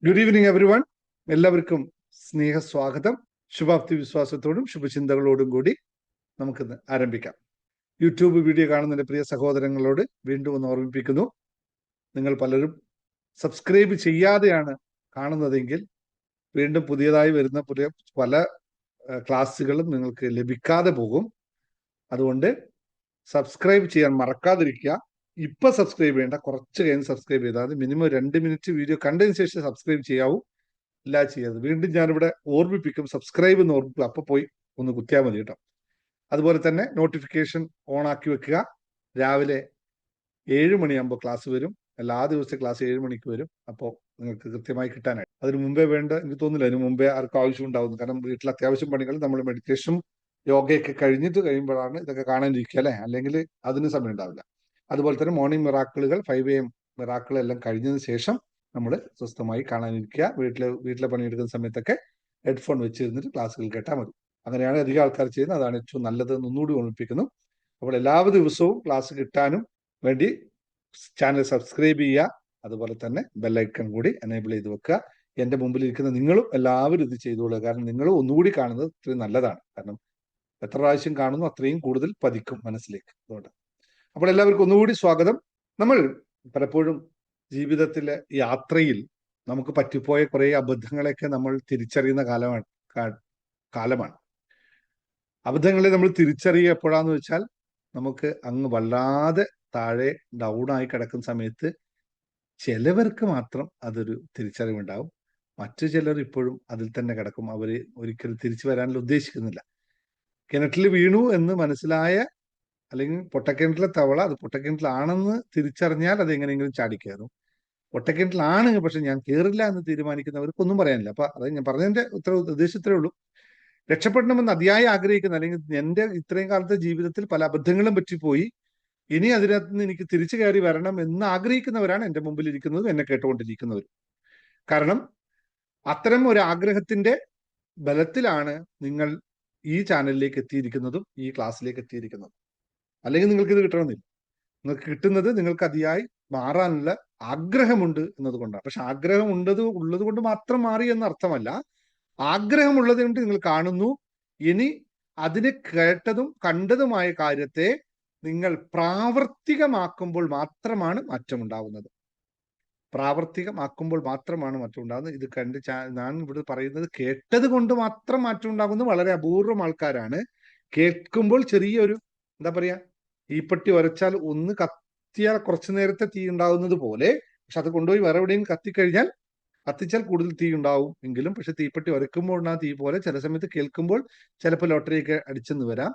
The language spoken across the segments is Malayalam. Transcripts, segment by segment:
Good evening every one. എല്ലാവർക്കും സ്നേഹസ്വാഗതം. ശുഭാപ്തി വിശ്വാസത്തോടും ശുഭചിന്തകളോടും കൂടി നമുക്കിന്ന് ആരംഭിക്കാം. യൂട്യൂബ് വീഡിയോ കാണുന്ന എൻ്റെ പ്രിയ സഹോദരങ്ങളോട് വീണ്ടും ഒന്ന് ഓർമ്മിപ്പിക്കുന്നു, നിങ്ങൾ പലരും സബ്സ്ക്രൈബ് ചെയ്യാതെയാണ് കാണുന്നതെങ്കിൽ വീണ്ടും പുതിയതായി വരുന്ന പല ക്ലാസ്സുകളും നിങ്ങൾക്ക് ലഭിക്കാതെ പോകും. അതുകൊണ്ട് സബ്സ്ക്രൈബ് ചെയ്യാൻ മറക്കാതിരിക്കുക. ഇപ്പൊ സബ്സ്ക്രൈബ് ചെയ്യേണ്ട, കുറച്ച് കഴിഞ്ഞ് സബ്സ്ക്രൈബ് ചെയ്താൽ മതി. മിനിമം 2 മിനിറ്റ് വീഡിയോ കണ്ടതിന് ശേഷം സബ്സ്ക്രൈബ് ചെയ്യാവൂ. ഇല്ല ചെയ്യരുത്. വീണ്ടും ഞാനിവിടെ ഓർമ്മിപ്പിക്കും, സബ്സ്ക്രൈബ് എന്ന് ഓർമ്മിപ്പിക്കും. അപ്പൊ പോയി ഒന്ന് കുത്തിയാൽ മതി കേട്ടോ. അതുപോലെ തന്നെ നോട്ടിഫിക്കേഷൻ ഓൺ ആക്കി വെക്കുക. രാവിലെ 7 മണിയാകുമ്പോൾ ക്ലാസ് വരും. എല്ലാ ദിവസവും ക്ലാസ് 7 മണിക്ക് വരും. അപ്പോൾ നിങ്ങൾക്ക് കൃത്യമായി കിട്ടാനായിട്ട്. അതിന് മുമ്പേ വേണ്ട എനിക്ക് തോന്നുന്നില്ല, അതിന് മുമ്പേ ആർക്കും ആവശ്യം ഉണ്ടാവുന്നു. കാരണം വീട്ടിൽ അത്യാവശ്യം പണികൾ, നമ്മൾ മെഡിറ്റേഷനും യോഗയൊക്കെ കഴിയുമ്പോഴാണ് ഇതൊക്കെ കാണാനിരിക്കുക അല്ലേ, അല്ലെങ്കിൽ അതിന് സമയം ഉണ്ടാവില്ല. അതുപോലെ തന്നെ മോർണിംഗ് മിറാക്കിളുകൾ 5 AM മിറാക്കിൾ എല്ലാം കഴിഞ്ഞതിന് ശേഷം നമ്മൾ സ്വസ്ഥമായി കാണാനിരിക്കുക. വീട്ടിലെ പണിയെടുക്കുന്ന സമയത്തൊക്കെ ഹെഡ്ഫോൺ വെച്ചിരുന്നിട്ട് ക്ലാസ്സുകൾ കേട്ടാൽ മതി. അങ്ങനെയാണ് അധികം ആൾക്കാർ ചെയ്യുന്നത്. അതാണ് ഏറ്റവും നല്ലത് എന്ന് ഒന്നുകൂടി ഓർമ്മിപ്പിക്കുന്നു. അപ്പോൾ എല്ലാ ദിവസവും ക്ലാസ് കിട്ടാനും വേണ്ടി ചാനൽ സബ്സ്ക്രൈബ് ചെയ്യുക. അതുപോലെ തന്നെ ബെല്ലൈക്കൺ കൂടി എനേബിൾ ചെയ്ത് വെക്കുക. എൻ്റെ മുമ്പിൽ ഇരിക്കുന്ന നിങ്ങളും എല്ലാവരും ഇത് ചെയ്തോളുക. കാരണം നിങ്ങൾ ഒന്നുകൂടി കാണുന്നത് ഇത്രയും നല്ലതാണ്. കാരണം എത്ര പ്രാവശ്യം കാണുന്നു അത്രയും കൂടുതൽ പതിക്കും മനസ്സിലേക്ക്. അതുകൊണ്ട് അപ്പോൾ എല്ലാവർക്കും ഒന്നുകൂടി സ്വാഗതം. നമ്മൾ പലപ്പോഴും ജീവിതത്തിലെ യാത്രയിൽ നമുക്ക് പറ്റിപ്പോയ കുറെ അബദ്ധങ്ങളെയൊക്കെ നമ്മൾ തിരിച്ചറിയുന്ന കാലമാണ്. അബദ്ധങ്ങളെ നമ്മൾ തിരിച്ചറിയുക എപ്പോഴാന്ന് വെച്ചാൽ, നമുക്ക് അങ്ങ് വല്ലാതെ താഴെ ഡൗൺ ആയി കിടക്കുന്ന സമയത്ത് ചിലവർക്ക് മാത്രം അതൊരു തിരിച്ചറിവുണ്ടാവും. മറ്റു ചിലർ ഇപ്പോഴും അതിൽ തന്നെ കിടക്കും. അവർ ഒരിക്കലും തിരിച്ചു വരാനുള്ള ഉദ്ദേശിക്കുന്നില്ല. കിണറ്റിൽ വീണു എന്ന് മനസ്സിലായ, അല്ലെങ്കിൽ പൊട്ടക്കിണറ്റിലെ തവള അത് പൊട്ടക്കിണറ്റിലാണെന്ന് തിരിച്ചറിഞ്ഞാൽ അത് എങ്ങനെയെങ്കിലും ചാടിക്കയറും. പൊട്ടക്കിണറ്റിലാണ് പക്ഷെ ഞാൻ കയറില്ല എന്ന് തീരുമാനിക്കുന്നവർക്കൊന്നും പറയാനില്ല. അപ്പൊ അത് ഞാൻ പറഞ്ഞതിന്റെ ഉദ്ദേശത്തിലേ ഉള്ളൂ. രക്ഷപ്പെടണമെന്ന് അതിയായി ആഗ്രഹിക്കുന്ന, അല്ലെങ്കിൽ എൻ്റെ ഇത്രയും കാലത്തെ ജീവിതത്തിൽ പല അബദ്ധങ്ങളും പറ്റിപ്പോയി, ഇനി അതിനകത്ത് നിന്ന് എനിക്ക് തിരിച്ചു കയറി വരണം എന്ന് ആഗ്രഹിക്കുന്നവരാണ് എൻ്റെ മുമ്പിൽ ഇരിക്കുന്നതും എന്നെ കേട്ടുകൊണ്ടിരിക്കുന്നവരും. കാരണം അത്തരം ഒരു ആഗ്രഹത്തിന്റെ ബലത്തിലാണ് നിങ്ങൾ ഈ ചാനലിലേക്ക് എത്തിയിരിക്കുന്നതും ഈ ക്ലാസ്സിലേക്ക് എത്തിയിരിക്കുന്നതും. അല്ലെങ്കിൽ നിങ്ങൾക്ക് ഇത് കിട്ടണമെന്നില്ല. നിങ്ങൾക്ക് കിട്ടുന്നത് നിങ്ങൾക്ക് അതിയായി മാറാനുള്ള ആഗ്രഹമുണ്ട് എന്നതുകൊണ്ടാണ്. പക്ഷെ ആഗ്രഹം ഉള്ളത് കൊണ്ട് മാത്രം മാറി എന്ന അർത്ഥമല്ല. ആഗ്രഹമുള്ളത് കൊണ്ട് നിങ്ങൾ കാണുന്നു. ഇനി അതിന് കേട്ടതും കണ്ടതുമായ കാര്യത്തെ നിങ്ങൾ പ്രാവർത്തികമാക്കുമ്പോൾ മാത്രമാണ് മാറ്റമുണ്ടാവുന്നത്. പ്രാവർത്തികമാക്കുമ്പോൾ മാത്രമാണ് മാറ്റം ഉണ്ടാകുന്നത്. ഇത് ഞാൻ ഇവിടെ പറയുന്നത് കേട്ടത് കൊണ്ട് മാത്രം മാറ്റം ഉണ്ടാകുന്നത് വളരെ അപൂർവം ആൾക്കാരാണ്. കേൾക്കുമ്പോൾ ചെറിയൊരു എന്താ പറയാ, തീപ്പെട്ടി ഉരച്ചാൽ ഒന്ന് കത്തിയാൽ കുറച്ചു നേരത്തെ തീ ഉണ്ടാകുന്നത് പോലെ, പക്ഷെ അത് കൊണ്ടുപോയി വേറെ എവിടെയും കത്തിച്ചാൽ കൂടുതൽ തീ ഉണ്ടാവും എങ്കിലും, പക്ഷെ തീപ്പെട്ടി ഉരക്കുമ്പോൾ ആ തീ പോലെ ചില സമയത്ത് കേൾക്കുമ്പോൾ ചിലപ്പോൾ ലോട്ടറിയൊക്കെ അടിച്ചെന്ന് വരാം.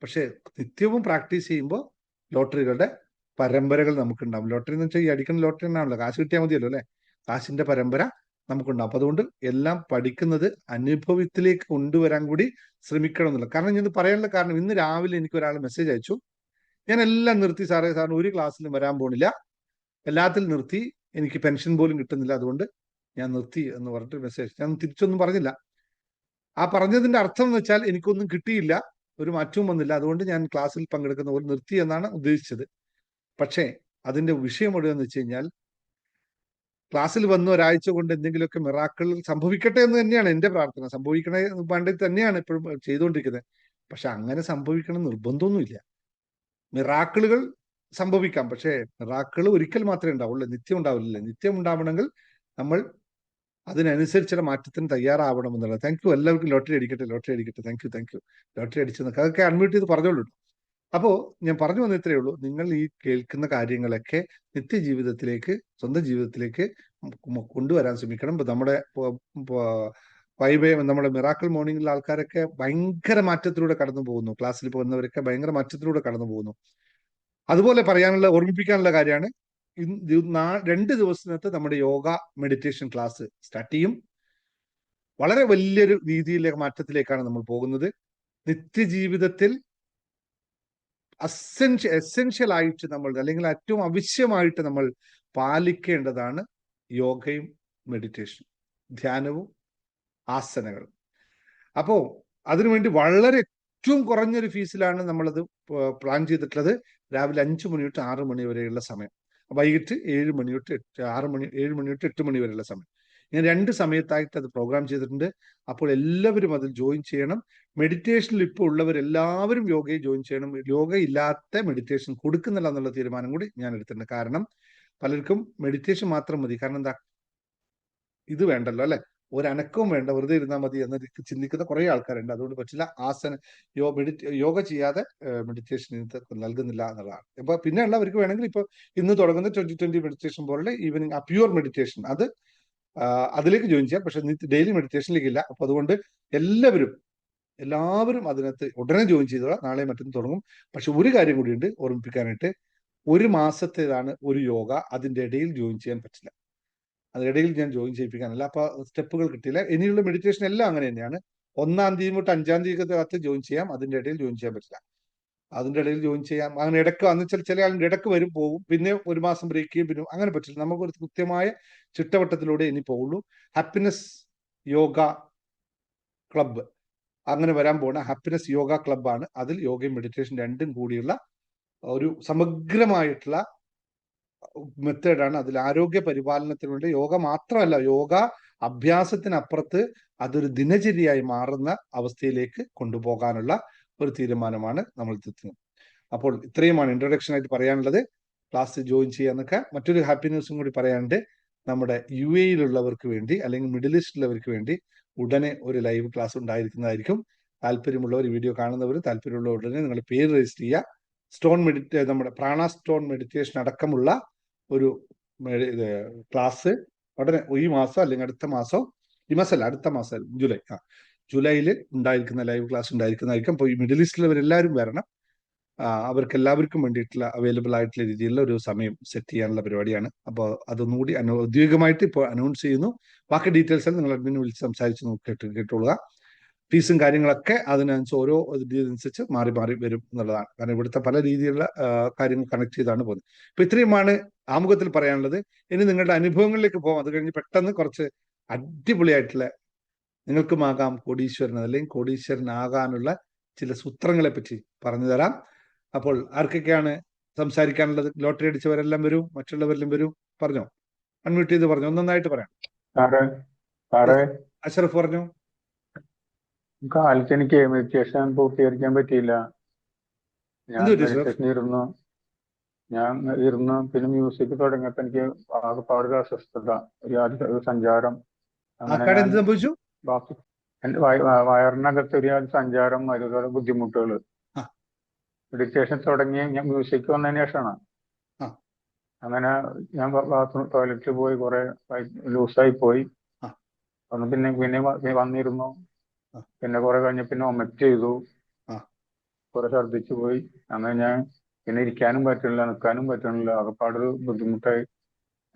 പക്ഷെ നിത്യവും പ്രാക്ടീസ് ചെയ്യുമ്പോൾ ലോട്ടറികളുടെ പരമ്പരകൾ നമുക്കുണ്ടാവും. ലോട്ടറി എന്ന് വെച്ചാൽ ഈ അടിക്കുന്ന ലോട്ടറി തന്നെയാണല്ലോ, കാശ് കിട്ടിയാൽ മതിയല്ലോ അല്ലെ. കാശിന്റെ പരമ്പര നമുക്കുണ്ടാവും. അപ്പൊ അതുകൊണ്ട് എല്ലാം പഠിക്കുന്നത് അനുഭവത്തിലേക്ക് കൊണ്ടുവരാൻ കൂടി ശ്രമിക്കണം എന്നുള്ള. കാരണം ഞാൻ പറയാനുള്ള കാരണം, ഇന്ന് രാവിലെ എനിക്ക് ഒരാൾ മെസ്സേജ് അയച്ചു, ഞാൻ എല്ലാം നിർത്തി സാറിന് ഒരു ക്ലാസ്സിലും വരാൻ പോണില്ല, എല്ലാത്തിലും നിർത്തി, എനിക്ക് പെൻഷൻ പോലും കിട്ടുന്നില്ല, അതുകൊണ്ട് ഞാൻ നിർത്തി എന്ന് പറഞ്ഞിട്ട് മെസ്സേജ്. ഞാൻ തിരിച്ചൊന്നും പറഞ്ഞില്ല. ആ പറഞ്ഞതിന്റെ അർത്ഥം എന്ന് വെച്ചാൽ എനിക്കൊന്നും കിട്ടിയില്ല, ഒരു മാറ്റവും വന്നില്ല, അതുകൊണ്ട് ഞാൻ ക്ലാസ്സിൽ പങ്കെടുക്കുന്ന പോലെ നിർത്തി എന്നാണ് ഉദ്ദേശിച്ചത്. പക്ഷേ അതിന്റെ വിഷയം എവിടെയെന്ന് വെച്ച് കഴിഞ്ഞാൽ, ക്ലാസ്സിൽ വന്ന ഒരാഴ്ച കൊണ്ട് എന്തെങ്കിലുമൊക്കെ മിറാക്കിൾ സംഭവിക്കട്ടെ എന്ന് തന്നെയാണ് എൻ്റെ പ്രാർത്ഥന. സംഭവിക്കണേ വേണ്ടി തന്നെയാണ് ഇപ്പോഴും ചെയ്തുകൊണ്ടിരിക്കുന്നത്. പക്ഷെ അങ്ങനെ സംഭവിക്കണം നിർബന്ധമൊന്നുമില്ല. മിറാക്കിളുകൾ സംഭവിക്കാം, പക്ഷേ മിറാക്കിൾ ഒരിക്കൽ മാത്രമേ ഉണ്ടാവുള്ളൂ, നിത്യം ഉണ്ടാവില്ല. നിത്യം ഉണ്ടാവണമെങ്കിൽ നമ്മൾ അതിനനുസരിച്ചുള്ള മാറ്റത്തിന് തയ്യാറാവണം എന്നുള്ളത്. Thank you. എല്ലാവർക്കും ലോട്ടറി അടിക്കട്ടെ. Thank you. ലോട്ടറി അടിച്ചെന്നൊക്കെ അതൊക്കെ അൺമ്യൂട്ട് ചെയ്ത് പറഞ്ഞോളൂ. അപ്പോ ഞാൻ പറഞ്ഞു വന്ന ഇത്രയേ ഉള്ളൂ. നിങ്ങൾ ഈ കേൾക്കുന്ന കാര്യങ്ങളൊക്കെ നിത്യജീവിതത്തിലേക്ക്, സ്വന്തം ജീവിതത്തിലേക്ക് കൊണ്ടുവരാൻ ശ്രമിക്കണം. ഇപ്പൊ നമ്മുടെ നമ്മുടെ മിറാക്കിൾ മോർണിംഗിലെ ആൾക്കാരൊക്കെ ഭയങ്കര മാറ്റത്തിലൂടെ കടന്നു പോകുന്നു. ക്ലാസ്സിൽ പോകുന്നവരൊക്കെ ഭയങ്കര മാറ്റത്തിലൂടെ കടന്നു പോകുന്നു. അതുപോലെ ഓർമ്മിപ്പിക്കാനുള്ള കാര്യമാണ്, 2 ദിവസത്തിനകത്ത് നമ്മുടെ യോഗ മെഡിറ്റേഷൻ ക്ലാസ് സ്റ്റാർട്ട് ചെയ്യും. വളരെ വലിയൊരു രീതിയിലെ മാറ്റത്തിലേക്കാണ് നമ്മൾ പോകുന്നത്. നിത്യജീവിതത്തിൽ എസെൻഷ്യൽ ആയിട്ട് നമ്മൾ, അല്ലെങ്കിൽ ഏറ്റവും ആവശ്യമായിട്ട് നമ്മൾ പാലിക്കേണ്ടതാണ് യോഗയും മെഡിറ്റേഷനും, ധ്യാനവും ആസനകളും. അപ്പോ അതിനുവേണ്ടി വളരെ ഏറ്റവും കുറഞ്ഞൊരു ഫീസിലാണ് നമ്മളത് പ്ലാൻ ചെയ്തിട്ടുള്ളത്. രാവിലെ 5 മണി തൊട്ട് 6 മണി വരെയുള്ള സമയം, വൈകിട്ട് 7 മണി തൊട്ട് 8 മണി വരെയുള്ള സമയം. ഞാൻ 2 സമയത്തായിട്ട് അത് പ്രോഗ്രാം ചെയ്തിട്ടുണ്ട്. അപ്പോൾ എല്ലാവരും അതിൽ ജോയിൻ ചെയ്യണം. മെഡിറ്റേഷനിൽ ഇപ്പോൾ ഉള്ളവരെല്ലാവരും യോഗയിൽ ജോയിൻ ചെയ്യണം. യോഗ ഇല്ലാത്ത മെഡിറ്റേഷൻ കൊടുക്കുന്നില്ല എന്നുള്ള തീരുമാനം കൂടി ഞാൻ എടുത്തിട്ടുണ്ട്. കാരണം പലർക്കും മെഡിറ്റേഷൻ മാത്രം മതി. കാരണം എന്താ, ഇത് വേണ്ടല്ലോ അല്ലെ, ഒരനക്കവും വേണ്ട, വെറുതെ ഇരുന്നാൽ മതി എന്ന് ചിന്തിക്കുന്ന കുറെ ആൾക്കാരുണ്ട്. അതുകൊണ്ട് പറ്റില്ല. യോഗ ചെയ്യാതെ മെഡിറ്റേഷൻ നൽകുന്നില്ല എന്നുള്ളതാണ്. ഇപ്പൊ പിന്നെ ഉള്ളവർക്ക് വേണമെങ്കിൽ ഇപ്പൊ ഇന്ന് തുടങ്ങുന്ന 2020 മെഡിറ്റേഷൻ പോലുള്ള ഈവനിങ് പ്യുവർ മെഡിറ്റേഷൻ അത് അതിലേക്ക് ജോയിൻ ചെയ്യാം. പക്ഷെ ഡെയിലി മെഡിറ്റേഷനിലേക്ക് ഇല്ല. അപ്പൊ അതുകൊണ്ട് എല്ലാവരും അതിനകത്ത് ഉടനെ ജോയിൻ ചെയ്തോളാം. നാളെ മറ്റൊന്ന് തുടങ്ങും. പക്ഷെ ഒരു കാര്യം കൂടിയുണ്ട് ഓർമ്മിപ്പിക്കാനായിട്ട്. 1 മാസത്തേതാണ് ഒരു യോഗ. അതിന്റെ ഇടയിൽ ജോയിൻ ചെയ്യാൻ പറ്റില്ല. അതിനിടയിൽ ഞാൻ ജോയിൻ ചെയ്യിപ്പിക്കാനല്ല. അപ്പൊ സ്റ്റെപ്പുകൾ കിട്ടിയില്ല. ഇനിയുള്ള മെഡിറ്റേഷൻ എല്ലാം അങ്ങനെ തന്നെയാണ്. 1-ാം തീയതി തൊട്ട് 5-ാം തീയതിക്കകത്ത് ജോയിൻ ചെയ്യാം. അതിന്റെ ഇടയിൽ ജോയിൻ ചെയ്യാൻ പറ്റില്ല. അതിന്റെ ഇടയിൽ ജോയിൻ ചെയ്യാം. അങ്ങനെ ഇടയ്ക്ക് അന്ന് ചില ആളുടെ ഇടയ്ക്ക് വരും, പോകും, പിന്നെ 1 മാസം ബ്രേക്ക് ചെയ്യും, പിന്നെ അങ്ങനെ പറ്റില്ല. നമുക്കൊരു കൃത്യമായ ചിട്ടവട്ടത്തിലൂടെ ഇനി പോകുള്ളൂ. ഹാപ്പിനെസ് യോഗ ക്ലബ്ബ് അങ്ങനെ വരാൻ പോണ ഹാപ്പിനെസ് യോഗ ക്ലബ്ബാണ്. അതിൽ യോഗയും മെഡിറ്റേഷൻ രണ്ടും കൂടിയുള്ള ഒരു സമഗ്രമായിട്ടുള്ള മെത്തേഡാണ്. അതിൽ ആരോഗ്യ പരിപാലനത്തിനുണ്ട്. യോഗ മാത്രമല്ല, യോഗ അഭ്യാസത്തിനപ്പുറത്ത് അതൊരു ദിനചര്യയായി മാറുന്ന അവസ്ഥയിലേക്ക് കൊണ്ടുപോകാനുള്ള ഒരു തീരുമാനമാണ് നമ്മൾ എത്തുന്നത്. അപ്പോൾ ഇത്രയുമാണ് ഇൻട്രൊഡക്ഷൻ ആയിട്ട് പറയാനുള്ളത്. ക്ലാസ് ജോയിൻ ചെയ്യാന്നൊക്കെ. മറ്റൊരു ഹാപ്പി ന്യൂസും കൂടി പറയാനുണ്ട്. നമ്മുടെ UAE-യിലുള്ളവർക്ക് വേണ്ടി അല്ലെങ്കിൽ മിഡിൽ ഈസ്റ്റിലുള്ളവർക്ക് വേണ്ടി ഉടനെ ഒരു ലൈവ് ക്ലാസ് ഉണ്ടായിരിക്കുന്നതായിരിക്കും. താല്പര്യമുള്ളവർ, വീഡിയോ കാണുന്നവർ താല്പര്യമുള്ളവർ ഉടനെ നിങ്ങൾ പേര് രജിസ്റ്റർ ചെയ്യുക. നമ്മുടെ പ്രാണ സ്റ്റോൺ മെഡിറ്റേഷൻ അടക്കമുള്ള ഒരു ക്ലാസ് ഉടനെ ഈ മാസം അല്ലെങ്കിൽ അടുത്ത മാസം, ഈ മാസമല്ല അടുത്ത മാസം ജൂലൈയിൽ ഉണ്ടായിരിക്കുന്ന ലൈവ് ക്ലാസ് ഉണ്ടായിരിക്കുന്നതായിരിക്കും. അപ്പോൾ ഈ മിഡിൽ ഈസ്റ്റിലുള്ളവരെല്ലാവരും വരണം. അവർക്ക് എല്ലാവർക്കും വേണ്ടിയിട്ടുള്ള അവൈലബിൾ ആയിട്ടുള്ള രീതിയിലുള്ള ഒരു സമയം സെറ്റ് ചെയ്യാനുള്ള പരിപാടിയാണ്. അപ്പോൾ അതൊന്നുകൂടി ഔദ്യോഗികമായിട്ട് ഇപ്പോൾ അനൗൺസ് ചെയ്യുന്നു. ബാക്കി ഡീറ്റെയിൽസ് നിങ്ങൾ അഡ്മിനെ വിളിച്ച് സംസാരിച്ച് കേട്ടോളുക. ഫീസും കാര്യങ്ങളൊക്കെ അതിനനുസരിച്ച് ഓരോ ഇതിനനുസരിച്ച് മാറി വരും എന്നുള്ളതാണ്. കാരണം ഇവിടുത്തെ പല രീതിയിലുള്ള കാര്യങ്ങൾ കണക്ട് ചെയ്താണ് പോകുന്നത്. ഇപ്പൊ ഇത്രയുമാണ് ആമുഖത്തിൽ പറയാനുള്ളത്. ഇനി നിങ്ങളുടെ അനുഭവങ്ങളിലേക്ക് പോകാം. അത് കഴിഞ്ഞ് പെട്ടെന്ന് കുറച്ച് അടിപൊളിയായിട്ടുള്ള നിങ്ങൾക്കുമാകാം കോടീശ്വരൻ അല്ലെങ്കിൽ കോടീശ്വരനാകാനുള്ള ചില സൂത്രങ്ങളെ പറ്റി പറഞ്ഞു തരാം. അപ്പോൾ ആർക്കൊക്കെയാണ് സംസാരിക്കാനുള്ളത്? ലോട്ടറി അടിച്ചവരെല്ലാം വരൂ, മറ്റുള്ളവരെല്ലാം വരൂ. പറഞ്ഞോ, അൺമ്യൂട്ട് ചെയ്ത് പറഞ്ഞു, ഒന്നൊന്നായിട്ട് പറയാം. അഷറഫ് പറഞ്ഞു. കാലത്ത് എനിക്ക് മെഡിറ്റേഷൻ പൂർത്തീകരിക്കാൻ പറ്റിയില്ല. ഞാൻ ഇരുന്നു പിന്നെ മ്യൂസിക് തുടങ്ങിയപ്പോ എനിക്ക് ആകെപ്പാട് അസ്വസ്ഥത, ഒരു സഞ്ചാരം. എന്ത് സംഭവിച്ചു? എന്റെ വയറിനകത്ത് ഒരു സഞ്ചാരം, അതുപോലെ ബുദ്ധിമുട്ടുകൾ. മെഡിറ്റേഷൻ തുടങ്ങി ഞാൻ മ്യൂസിക് വന്നതിന് ശേഷമാണ്. അങ്ങനെ ഞാൻ ബാത്റൂം ടോയ്ലറ്റിൽ പോയി, കുറെ ലൂസായി പോയി. അന്ന് പിന്നെ വന്നിരുന്നു. പിന്നെ കുറെ കഴിഞ്ഞ് പിന്നെ ഒമറ്റ് ചെയ്തു, കുറെ ഛർദ്ദിച്ചു പോയി. അങ്ങനെ ഞാൻ പിന്നെ ഇരിക്കാനും പറ്റുന്നില്ല, നിൽക്കാനും പറ്റുന്നില്ല. ആകെപ്പാടൊരു ബുദ്ധിമുട്ടായി.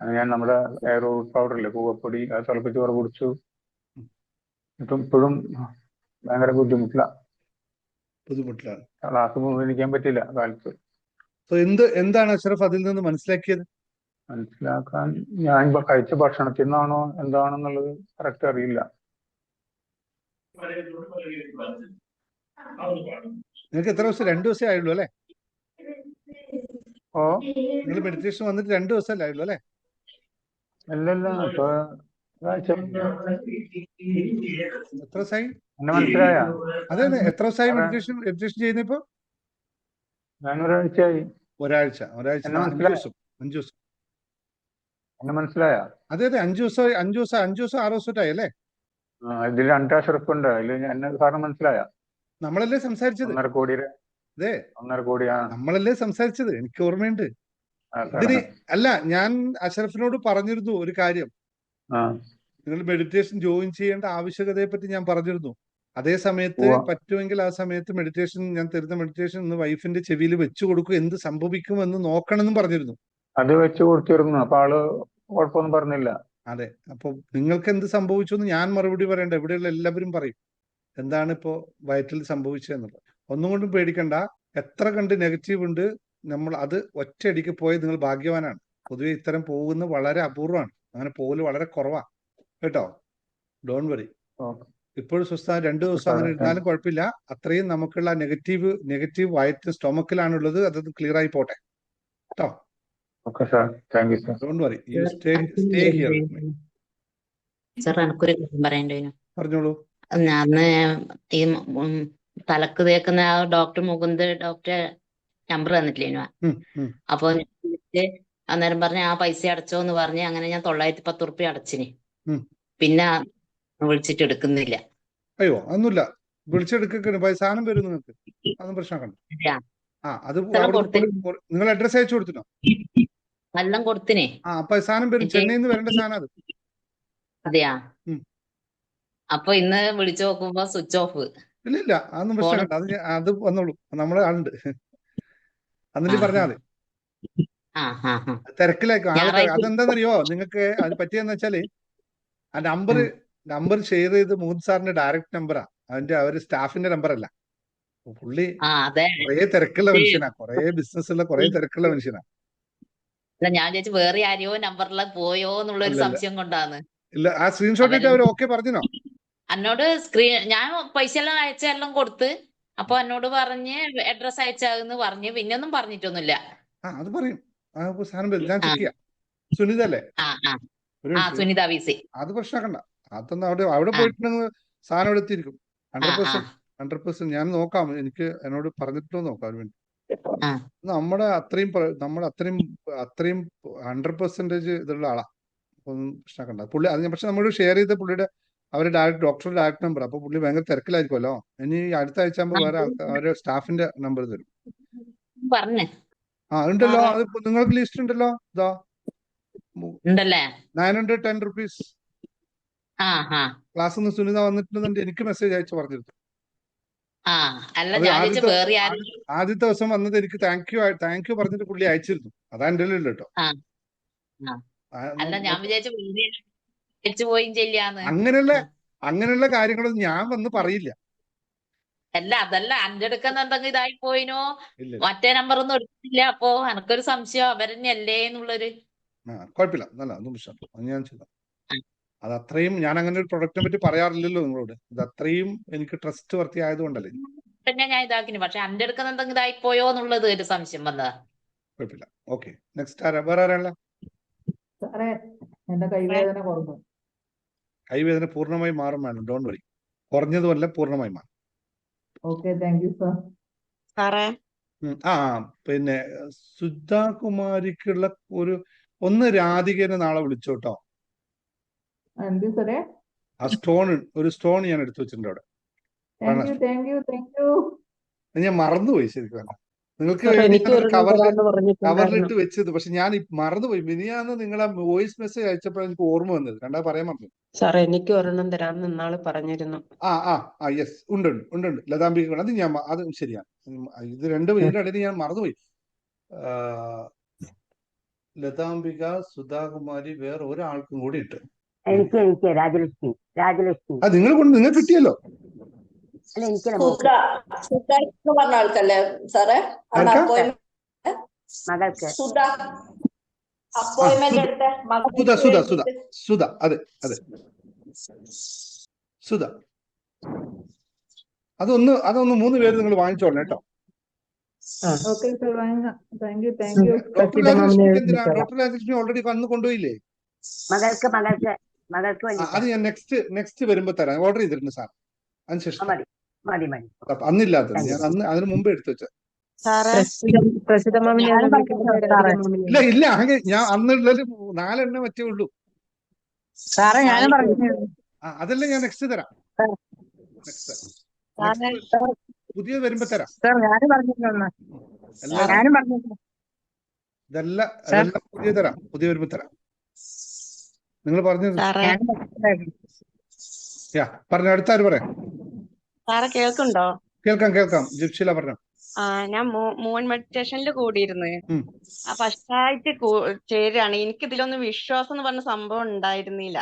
അങ്ങനെ ഞാൻ നമ്മുടെ റൂട്ട് പൗഡറില്ലേ, കൂവപ്പൊടി, അത് തിളപ്പിച്ച് കുറെ കുടിച്ചു. ഇപ്പോഴും ഭയങ്കര ബുദ്ധിമുട്ടിലാണ്. ക്ലാസ് മുഴുവനിക്കാൻ പറ്റില്ല കാലത്ത്. എന്താണ് അഷറഫ് അതിൽ നിന്ന് മനസ്സിലാക്കിയത്? മനസ്സിലാക്കാൻ ഞാൻ കഴിച്ച ഭക്ഷണത്തിൽ നിന്നാണോ എന്താണെന്നുള്ളത് കറക്റ്റ് അറിയില്ല. നിങ്ങൾക്ക് എത്ര ദിവസം? 2 ദിവസമേ ആയുള്ളൂ അല്ലെ? ഓ, നിങ്ങൾ മെഡിറ്റേഷൻ വന്നിട്ട് 2 ദിവസമല്ലേ ആയുള്ളൂ അല്ലെ? അല്ലല്ല, ഇപ്പൊ എത്ര ദിവസമായി? മനസ്സിലായ? അതെ, എത്ര ദിവസമായി മെഡിറ്റേഷൻ ചെയ്യുന്ന? ഇപ്പൊ ഞാൻ ഒരാഴ്ചയായി. ഒരാഴ്ച 5 ദിവസം. എന്നെ മനസ്സിലായ? അതെ 5 ദിവസം 6 ദിവസമായിട്ടായി അല്ലേ? ഇതിൽ 2 അഷറഫ് ഉണ്ട്. അതിൽ എന്നെ സാറിന് മനസ്സിലായ? നമ്മളല്ലേ സംസാരിച്ചത്? 1.5 കോടിയുടെ. അതെ, 1.5 കോടിയാ നമ്മളല്ലേ സംസാരിച്ചത്? എനിക്ക് ഓർമ്മയുണ്ട്. അല്ല, ഞാൻ അഷറഫിനോട് പറഞ്ഞിരുന്നു ഒരു കാര്യം. നിങ്ങൾ മെഡിറ്റേഷൻ ജോയിൻ ചെയ്യേണ്ട ആവശ്യകതയെ പറ്റി ഞാൻ പറഞ്ഞിരുന്നു. അതേ സമയത്ത് പറ്റുമെങ്കിൽ ആ സമയത്ത് മെഡിറ്റേഷൻ, ഞാൻ തരുന്ന മെഡിറ്റേഷൻ ഒന്ന് വൈഫിന്റെ ചെവിയിൽ വെച്ചു കൊടുക്കും, എന്ത് സംഭവിക്കുമെന്ന് നോക്കണമെന്നും പറഞ്ഞിരുന്നു. അത് വെച്ച് കൊടുത്തിരുന്നു. അപ്പൊ ആള് കുഴപ്പമൊന്നും പറഞ്ഞില്ല. അതെ, അപ്പൊ നിങ്ങൾക്ക് എന്ത് സംഭവിച്ചു എന്ന് ഞാൻ മറുപടി പറയണ്ട. ഇവിടെയുള്ള എല്ലാവരും പറയും എന്താണ് ഇപ്പോ വയറ്റിൽ സംഭവിച്ചതെന്നുള്ളത്. ഒന്നും കൊണ്ടും പേടിക്കണ്ട. എത്ര കണ്ട് നെഗറ്റീവ് ഉണ്ട്, നമ്മൾ അത് ഒറ്റയടിക്ക് പോയത് നിങ്ങൾ ഭാഗ്യവാനാണ്. പൊതുവെ ഇത്തരം പോകുന്നത് വളരെ അപൂർവമാണ്. അങ്ങനെ പോകല് വളരെ കുറവാണ് കേട്ടോ. Don't worry. ഇപ്പോഴും സ്വസ്ഥ 2 ദിവസം അങ്ങനെ ഇരുന്നാലും കുഴപ്പമില്ല. അത്രയും നമുക്കുള്ള നെഗറ്റീവ് വയറ്റ് സ്റ്റൊമക്കിലാണുള്ളത്. അത് ക്ലിയർ ആയി പോട്ടെ കേട്ടോ. Okay, sir. Thank you, sir. Don't worry. You stay here with me. Sir എനക്കൊരു കാര്യം പറയണ്ടേനു. പറഞ്ഞോളൂ. അന്ന് ഈ ഉം തലക്ക് തേക്കുന്ന ആ ഡോക്ടർ മുകുന്ദ് ഡോക്ടറെ നമ്പർ തന്നിട്ടില്ലേനു. ഉം, ഉം. അപ്പൊ ഞാൻ വിളിച്ച് അന്നേരം പറഞ്ഞ ആ പൈസ അടച്ചോന്ന് പറഞ്ഞ് അങ്ങനെ ഞാൻ 910 ഉറുപ്പ്യ അടച്ചിന്. ഉം. പിന്നെ വിളിച്ചിട്ട് എടുക്കുന്നില്ല. അയ്യോ അതൊന്നുമില്ല, വിളിച്ചെടുക്കൊക്കെ സാധനം വരും നിങ്ങൾക്ക്, അതൊന്നും പ്രശ്നമാക്കണ്ട. ഇല്ല. അത് സ്ഥലം അവിടെ കൊടുത്തിന്, നിങ്ങൾ അഡ്രസ് അയച്ചു കൊടുത്തിനോ? എല്ലാം കൊടുത്തിനെ. അപ്പൊ സാധനം വരും, ചെന്നൈയിൽ നിന്ന് വരേണ്ട സാധനം അത്. അതെയാ? ഉം. അപ്പൊ ഇന്ന് വിളിച്ചു നോക്കുമ്പോ സ്വിച്ച് ഓഫ്. ഇല്ല അതൊന്നും ഫോൺ. പ്രശ്നമാക്കണ്ട, അത് വന്നോളൂ, നമ്മളെ ആളുണ്ട്, അന്നിട്ട് പറഞ്ഞാൽ മതി. തിരക്കിലായിരിക്കും ആൾക്ക്. ഞായറാഴ്ച. അതെന്താണെന്നറിയോ നിങ്ങൾക്ക് അത് പറ്റിയെന്ന് വെച്ചാല് ആ നമ്പർ ഷെയർ ചെയ്ത് മുകുന്ദ് സാറിന്റെ ഡയറക്റ്റ് നമ്പറാ, അവര് സ്റ്റാഫിന്റെ നമ്പർ അല്ല. പുള്ളി അതെ. കുറെ തിരക്കുള്ള മനുഷ്യനാ, കുറെ ബിസിനസ് ഉള്ള കുറെ തിരക്കുള്ള മനുഷ്യനാ. അല്ല, ഞാൻ ചോദിച്ചു വേറെ ആരെയോ നമ്പറിൽ പോയോ എന്നുള്ളൊരു അല്ലല്ല, സംശയം കൊണ്ടാണ്. ഇല്ല, ആ സ്ക്രീൻഷോട്ട് ഇട്ട് അവർ ഓക്കെ പറഞ്ഞോ? എന്നോട് ഞാൻ പൈസ എല്ലാം അയച്ചെല്ലാം കൊടുത്ത്. അപ്പൊ എന്നോട് പറഞ്ഞ് അഡ്രസ് അയച്ചാന്ന് പറഞ്ഞ്, പിന്നെ ഒന്നും പറഞ്ഞിട്ടൊന്നുമില്ല. അത് പറയും, സാധനം വരും, ഞാൻ ചെക്ക് ചെയ്യാം. സുനിത അല്ലേ? ഒരു മിനിറ്റ്, സുനിത VC. അത് പ്രശ്നമാക്കണ്ട. അതൊന്നും അവിടെ പോയിട്ടുണ്ടെങ്കിൽ സാധനം അവിടെ എത്തിയിരിക്കും. 100%. ഞാൻ നോക്കാം, എന്നോട് പറഞ്ഞിട്ടോ നോക്കാം ഒരു മിനിറ്റ്. നമ്മുടെ അത്രയും 100% ഇതുള്ള ആളാ, ഒന്നും പ്രശ്നമാക്കണ്ട. പുള്ളി അത് പക്ഷെ നമ്മളോട് ഷെയർ ചെയ്ത പുള്ളിയുടെ ഡോക്ടറുടെ ഡയറക്റ്റ് നമ്പർ. അപ്പൊ പുള്ളി ഭയങ്കര തിരക്കിലായിരിക്കുമല്ലോ. ഇനി അടുത്ത ആഴ്ച ആകുമ്പോൾ വേറെ അവരുടെ സ്റ്റാഫിന്റെ നമ്പർ തരും. പറഞ്ഞേ ഉണ്ടല്ലോ, അത് നിങ്ങൾക്ക് ലിസ്റ്റ് ഉണ്ടല്ലോ, ഇതാ ഉണ്ടല്ലേ. 910 റുപ്പീസ് ക്ലാസ് നിന്ന് സുനിത വന്നിട്ടുണ്ടെന്ന് എനിക്ക് മെസ്സേജ് അയച്ചു പറഞ്ഞിരുന്നു. അല്ല, അത് ഞാൻ ആദ്യത്തെ ദിവസം വന്നത് എനിക്ക് താങ്ക് യു പറഞ്ഞിട്ട് പുള്ളി അയച്ചിരുന്നു. അതാ എൻ്റെ ഉള്ളു കേട്ടോ. അല്ല, ഞാൻ വിചാരിച്ചു പോയും ചെയ്യാന്ന്. അങ്ങനെയുള്ള കാര്യങ്ങളൊന്നും ഞാൻ വന്ന് പറയില്ല. അല്ല, അതല്ല എന്റെ അടുക്കുന്ന എന്തെങ്കിലും ഇതായി പോയിനോ, മറ്റേ നമ്പർ ഒന്നും എടുത്തില്ല. അപ്പൊ എനക്കൊരു സംശയം അവരെന്നെയല്ലേ എന്നുള്ളൊരു. കുഴപ്പമില്ല, നല്ല ഒന്നും പ്രശ്നം ഞാൻ ചെയ്ത. അത് അത്രയും ഞാൻ അങ്ങനെ ഒരു പ്രൊഡക്റ്റിനെ പറ്റി പറയാറില്ലല്ലോ നിങ്ങളോട്. ഇത് അത്രയും എനിക്ക് ട്രസ്റ്റ് വർത്തി ആയതുകൊണ്ടല്ലേ ഞാൻ ഇതാക്കിന്. പക്ഷെ എന്റെ അടുക്കുന്ന എന്തെങ്കിലും ഇതായി പോയോ എന്നുള്ളത് ഒരു സംശയം വന്നതാ. കുഴപ്പമില്ല. ഓക്കെ, നെക്സ്റ്റ് വേറെ ആരാള? എന്റെ കൈവേദന കുറഞ്ഞു. കൈവേദന പൂർണ്ണമായി മാറും വേണം, ഡോണ്ട് വറി. കുറഞ്ഞതുമല്ല, പൂർണ്ണമായി മാറും. Okay, thank you sir. പിന്നെ സുധാകുമാരിക്കുള്ള ഒന്ന് രാധികനെ നാളെ വിളിച്ചോട്ടോ. ആ ഒരു സ്റ്റോൺ ഞാൻ എടുത്തു വെച്ചിട്ടുണ്ട് അവിടെ. ഞാൻ മറന്നുപോയി ശരിക്കും. നിങ്ങൾക്ക് കവറിലിട്ട് വെച്ചത്, പക്ഷെ ഞാൻ മറന്നുപോയി. മിനിയാന്ന് നിങ്ങളെ വോയിസ് മെസ്സേജ് അയച്ചപ്പോൾ എനിക്ക് ഓർമ്മ വന്നത്, കണ്ടാ പറയാൻ മറന്നു. സാറേ, എനിക്ക് ഒരെണ്ണം തരാമെന്ന് ഇന്നാള് പറഞ്ഞിരുന്നു. യെസ്, ഉണ്ട് ലതാംബിക. അത് ശരിയാണ്. ഇത് ഇതിന്റെ ഇടയിൽ ഞാൻ മറന്നുപോയി. ലതാംബിക, സുധാകുമാരി, വേറെ ഒരാൾക്കും കൂടി ഇട്ട്. എനിക്ക് രാജലക്ഷ്മി. അത് നിങ്ങൾ കിട്ടിയല്ലോ. പറഞ്ഞ ആൾക്കല്ലേ സാറേ? മകൾക്ക് സുധ, അതെ സുധ. അതൊന്ന് 3 പേര് നിങ്ങൾ വാങ്ങിച്ചോളണം കേട്ടോ. ഡോക്ടർ രാജലക്ഷ്മി ഓൾറെഡി വന്ന് കൊണ്ടുപോയില്ലേ? മകൾക്ക് അത് ഞാൻ നെക്സ്റ്റ് വരുമ്പോ തരാം. ഓർഡർ ചെയ്തിട്ടുണ്ട് സാർ. അതിനുശേഷം മതി. അന്നില്ലാത്തത് ഞാൻ അതിന് മുമ്പ് എടുത്തു വെച്ച. ഇല്ല ഞാൻ അന്നുള്ളത് 4 എണ്ണ മറ്റേ ഉള്ളൂ. അതല്ലേ ഞാൻ നെക്സ്റ്റ് തരാം. പുതിയ വരുമ്പോ തരാം. ഇതെല്ലാം പുതിയ തരാം. പുതിയ വരുമ്പോ തരാം. നിങ്ങൾ പറഞ്ഞു. പറഞ്ഞു, അടുത്താര് പറയാം. കേൾക്കുണ്ടോ? കേൾക്കാം. ജിപ്ഷില പറഞ്ഞു. ഞാൻ മൂൺ മെഡിറ്റേഷനിൽ കൂടിയിരുന്നു. ഫസ്റ്റായിട്ട് ചേരാണ്. എനിക്ക് ഇതിലൊന്നും വിശ്വാസം എന്ന് പറഞ്ഞ സംഭവം ഉണ്ടായിരുന്നില്ല.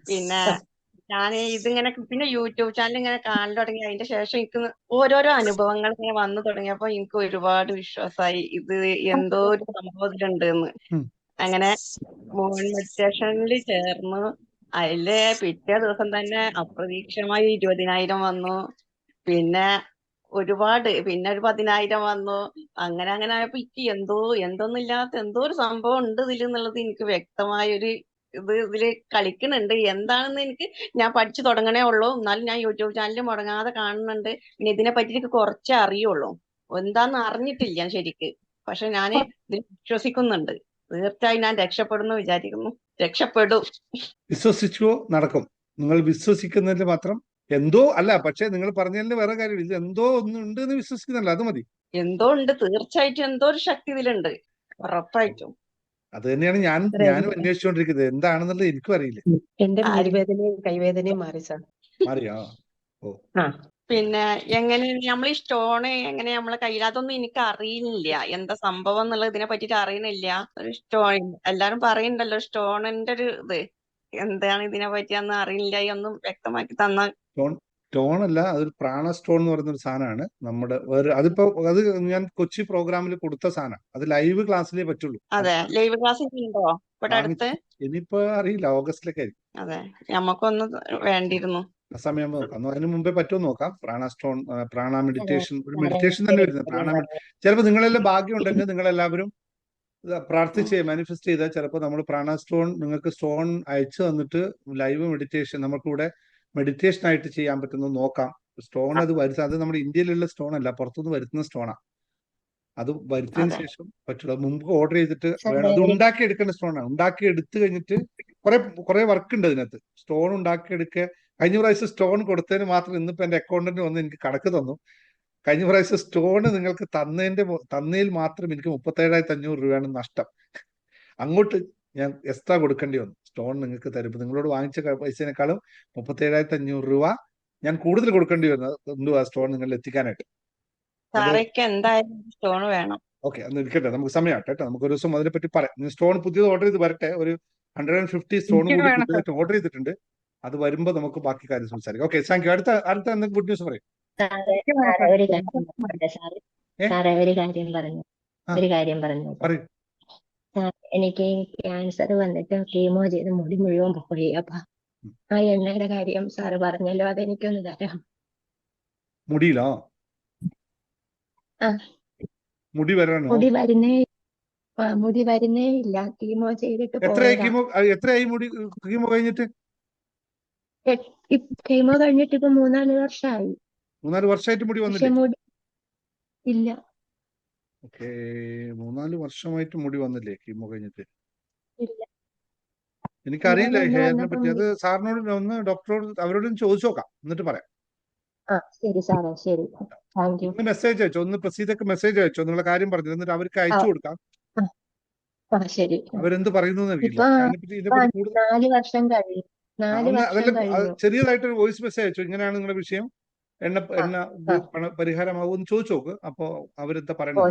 പിന്നെ ഞാൻ ഇതിങ്ങനെ പിന്നെ യൂട്യൂബ് ചാനൽ ഇങ്ങനെ കാണാൻ തുടങ്ങി. അതിന്റെ ശേഷം എനിക്ക് ഓരോരോ അനുഭവങ്ങൾ ഇങ്ങനെ വന്നു തുടങ്ങിയപ്പോ എനിക്ക് ഒരുപാട് വിശ്വാസമായി, ഇത് എന്തോ ഒരു സംഭവത്തിലുണ്ട് എന്ന്. അങ്ങനെ മൂൺ മെഡിറ്റേഷനിൽ ചേർന്നു. അതില് പിറ്റേ ദിവസം തന്നെ അപ്രതീക്ഷിതമായി 20,000 വന്നു. പിന്നെ ഒരു 10,000 വന്നു. അങ്ങനെ ആയപ്പോ എനിക്ക് എന്തൊന്നില്ലാത്ത എന്തോ ഒരു സംഭവം ഉണ്ട് ഇതിൽ എന്നുള്ളത് എനിക്ക് വ്യക്തമായൊരു ഇതില് കളിക്കുന്നുണ്ട്. എന്താണെന്ന് ഞാൻ പഠിച്ചു തുടങ്ങണേ ഉള്ളൂ. എന്നാലും ഞാൻ യൂട്യൂബ് ചാനൽ മുടങ്ങാതെ കാണുന്നുണ്ട്. പിന്നെ ഇതിനെ പറ്റി എനിക്ക് കുറച്ചേ അറിയുള്ളൂ. എന്താന്ന് അറിഞ്ഞിട്ടില്ല ശരിക്ക്. പക്ഷെ ഞാൻ ഇതിൽ വിശ്വസിക്കുന്നുണ്ട്. തീർച്ചയായും ഞാൻ രക്ഷപ്പെടുന്നു വിചാരിക്കുന്നു. രക്ഷപ്പെടും. വിശ്വസിച്ചോ നടക്കും. നിങ്ങൾ വിശ്വസിക്കുന്നതിൽ മാത്രം എന്തോ അല്ല, പക്ഷെ നിങ്ങൾ പറഞ്ഞതിന് വേറെ കാര്യം, ഇത് എന്തോ ഒന്നുണ്ട് എന്ന് വിശ്വസിക്കുന്നില്ല, അത് മതി. എന്തോ ഉണ്ട്, തീർച്ചയായിട്ടും എന്തോ ഒരു ശക്തി ഇതിലുണ്ട്, ഉറപ്പായിട്ടും. അത് തന്നെയാണ് ഞാനും അന്വേഷിച്ചുകൊണ്ടിരിക്കുന്നത്. എന്താണെന്നുള്ളത് എനിക്കും അറിയില്ല. എന്റെ മേൽവേദനയും കൈവേദനയും മാറി സാർ. മാറിയോ? ഓ. പിന്നെ എങ്ങനെ നമ്മൾ ഈ സ്റ്റോണ് എങ്ങനെ നമ്മളെ കയ്യിൽ, അതൊന്നും എനിക്ക് അറിയില്ല. എന്താ സംഭവം എന്നുള്ളത് ഇതിനെ പറ്റിട്ട് അറിയുന്നില്ല. ഒരു സ്റ്റോൺ എല്ലാരും പറയുന്നുണ്ടല്ലോ സ്റ്റോണിന്റെ ഒരു ഇത്, എന്താണ് ഇതിനെ പറ്റിയൊന്നും അറിയില്ല. ഒന്നും വ്യക്തമാക്കി തന്ന. സ്റ്റോൺ അല്ല, അതൊരു പ്രാണ സ്റ്റോൺ എന്ന് പറയുന്ന ഒരു സാധനമാണ്. നമ്മുടെ അത് ഞാൻ കൊച്ചി പ്രോഗ്രാമിൽ കൊടുത്ത സാധനം. അത് ലൈവ് ക്ലാസ്സിലേ പറ്റുള്ളൂ. അതെ, ലൈവ് ക്ലാസ് ഉണ്ടോ ഇവിടെ അടുത്ത്? ഇനിയിപ്പോ അറിയില്ല, ഓഗസ്റ്റിലൊക്കെ ആയിരിക്കും. അതെ, നമുക്കൊന്ന് വേണ്ടിയിരുന്നു. ആ സമയം നോക്കാം, അതിന് മുമ്പേ പറ്റുമോ നോക്കാം. പ്രാണ മെഡിറ്റേഷൻ, ഒരു മെഡിറ്റേഷൻ തന്നെ വരുന്നത്. ചിലപ്പോൾ നിങ്ങളെല്ലാം ഭാഗ്യം ഉണ്ടെങ്കിൽ നിങ്ങളെല്ലാവരും പ്രാർത്ഥിച്ച് മാനിഫെസ്റ്റ് ചെയ്താൽ ചിലപ്പോൾ നമ്മൾ പ്രാണ സ്റ്റോൺ നിങ്ങൾക്ക് സ്റ്റോൺ അയച്ചു തന്നിട്ട് ലൈവ് മെഡിറ്റേഷൻ നമുക്കിവിടെ മെഡിറ്റേഷൻ ആയിട്ട് ചെയ്യാൻ പറ്റുന്നത് നോക്കാം. സ്റ്റോൺ അത് അത് നമ്മുടെ ഇന്ത്യയിലുള്ള സ്റ്റോൺ അല്ല, പുറത്തുനിന്ന് വരുത്തുന്ന സ്റ്റോണാണ്. അത് വരുത്തിയതിനു ശേഷം പറ്റുള്ളൂ. മുമ്പ് ഓർഡർ ചെയ്തിട്ട് വേണം. അത് ഉണ്ടാക്കി എടുക്കേണ്ട സ്റ്റോണാണ്. ഉണ്ടാക്കി എടുത്തു കഴിഞ്ഞിട്ട് കുറെ വർക്ക് ഉണ്ട് അതിനകത്ത്. സ്റ്റോൺ ഉണ്ടാക്കി എടുക്കുക. കഴിഞ്ഞ പ്രാവശ്യം സ്റ്റോൺ കൊടുത്തതിന് മാത്രം ഇന്നിപ്പോ എന്റെ അക്കൗണ്ടന്റ് വന്ന് എനിക്ക് കണക്ക് തന്നു. കഴിഞ്ഞ പ്രാവശ്യം സ്റ്റോണ് നിങ്ങൾക്ക് തന്നതിൽ മാത്രം എനിക്ക് 37,500 രൂപയാണ് നഷ്ടം. അങ്ങോട്ട് ഞാൻ എക്സ്ട്രാ കൊടുക്കേണ്ടി വന്നു. സ്റ്റോൺ നിങ്ങൾക്ക് തരുമ്പോൾ നിങ്ങളോട് വാങ്ങിച്ച പൈസേനേക്കാളും 37,500 രൂപ ഞാൻ കൂടുതൽ കൊടുക്കേണ്ടി വരുന്നത് എന്തുവാ സ്റ്റോൺ നിങ്ങൾ എത്തിക്കാനായിട്ട്. എന്തായാലും സ്റ്റോൺ വേണം. ഓക്കെ, അന്ന് ഇരിക്കട്ടെ, നമുക്ക് സമയമാട്ടെ കേട്ടോ. നമുക്ക് ഒരു ദിവസം അതിനെ പറ്റി പറയാം. സ്റ്റോൺ പുതിയത് ഓർഡർ ചെയ്ത് വരട്ടെ. ഒരു 150 സ്റ്റോൺ കൂടി പുതിയതായിട്ട് ഓർഡർ ചെയ്തിട്ടുണ്ട്. അത് വരുമ്പോ നമുക്ക് ബാക്കി കാര്യം സംസാരിക്കാം. Okay, thank you. അടുത്ത എന്തെങ്കിലും ഗുഡ് ന്യൂസ് പറയും. ഒരു കാര്യം പറഞ്ഞു. എനിക്ക് ക്യാൻസർ വന്നിട്ട് കീമോ ചെയ്ത് മുടി മുഴുവൻ പോയി. അപ്പൊ ആ എണ്ണയുടെ കാര്യം സാറ് പറഞ്ഞല്ലോ, അതെനിക്കൊന്ന് തരാം. മുടിയിലോ? മുടി വരുന്നേ ഇല്ല. കീമോ ചെയ്തിട്ട് എത്രയായി മുടി കീമോ കഴിഞ്ഞിട്ട്? കീമോ കഴിഞ്ഞിട്ട് ഇപ്പൊ 3-4 വർഷമായി. 3-4 വർഷമായിട്ട് മുടി വന്നില്ല? മുടി ഇല്ല. ഓക്കെ, 3-4 വർഷമായിട്ട് മുടി വന്നില്ലേ കീമോ കഴിഞ്ഞിട്ട്? ഇല്ല. എനിക്കറിയില്ല ഹെയറിനെ പറ്റി. അത് സാറിനോട് ഒന്ന് ഡോക്ടറോട് അവരോടും ചോദിച്ചു നോക്കാം, എന്നിട്ട് പറയാം. ശരി സാറേ, ശരി. Thank you. മെസ്സേജ് അയച്ചോ, ഒന്ന് പ്രസീദക്ക് മെസ്സേജ് അയച്ചോ, നിങ്ങളെ കാര്യം പറഞ്ഞു, എന്നിട്ട് അവർക്ക് അയച്ചു കൊടുക്കാം. ശരി. അവരെന്ത് പറയുന്നു അറിയില്ല. 4 വർഷം കഴിഞ്ഞു. ചെറിയതായിട്ടൊരു വോയിസ് മെസ്സേജ് അയച്ചോ, ഇങ്ങനെയാണ് നിങ്ങളുടെ വിഷയം, എണ്ണ പരിഹാരമാവും എന്ന് ചോദിച്ചു നോക്ക്. അപ്പൊ അവരെന്താ പറയുന്നത്?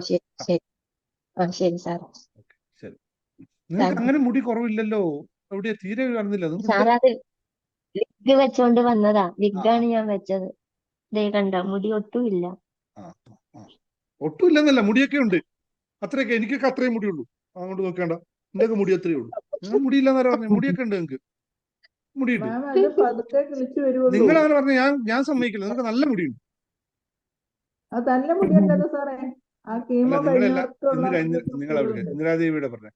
ശരി സാർ. ശരി. നിങ്ങൾക്ക് അങ്ങനെ മുടി കുറവില്ലല്ലോ, എവിടെയാ തീരെ കാണുന്നില്ല. വിഗ് വെച്ചോണ്ട് വന്നതാ. വിഗാണ് ഞാൻ വെച്ചത്. കണ്ട മുടി ഒട്ടുമില്ല. ഒട്ടുമില്ലെന്നല്ല, മുടിയൊക്കെ ഉണ്ട്. അത്രയൊക്കെ, എനിക്കൊക്കെ അത്രയും മുടിയുള്ളൂ. അങ്ങോട്ട് നോക്കേണ്ട, എന്റെയൊക്കെ മുടി അത്രയേ ഉള്ളൂ. നിങ്ങൾ മുടിയില്ലെന്നാരാ പറഞ്ഞു? മുടിയൊക്കെ ഉണ്ട് നിങ്ങൾക്ക്, മുടിയുണ്ട്. നിങ്ങൾ അങ്ങനെ പറഞ്ഞു ഞാൻ സമ്മതിക്കില്ല. നിങ്ങൾക്ക് നല്ല മുടിയുണ്ട്. ഇന്ദിരാദേവിയുടെ പറഞ്ഞ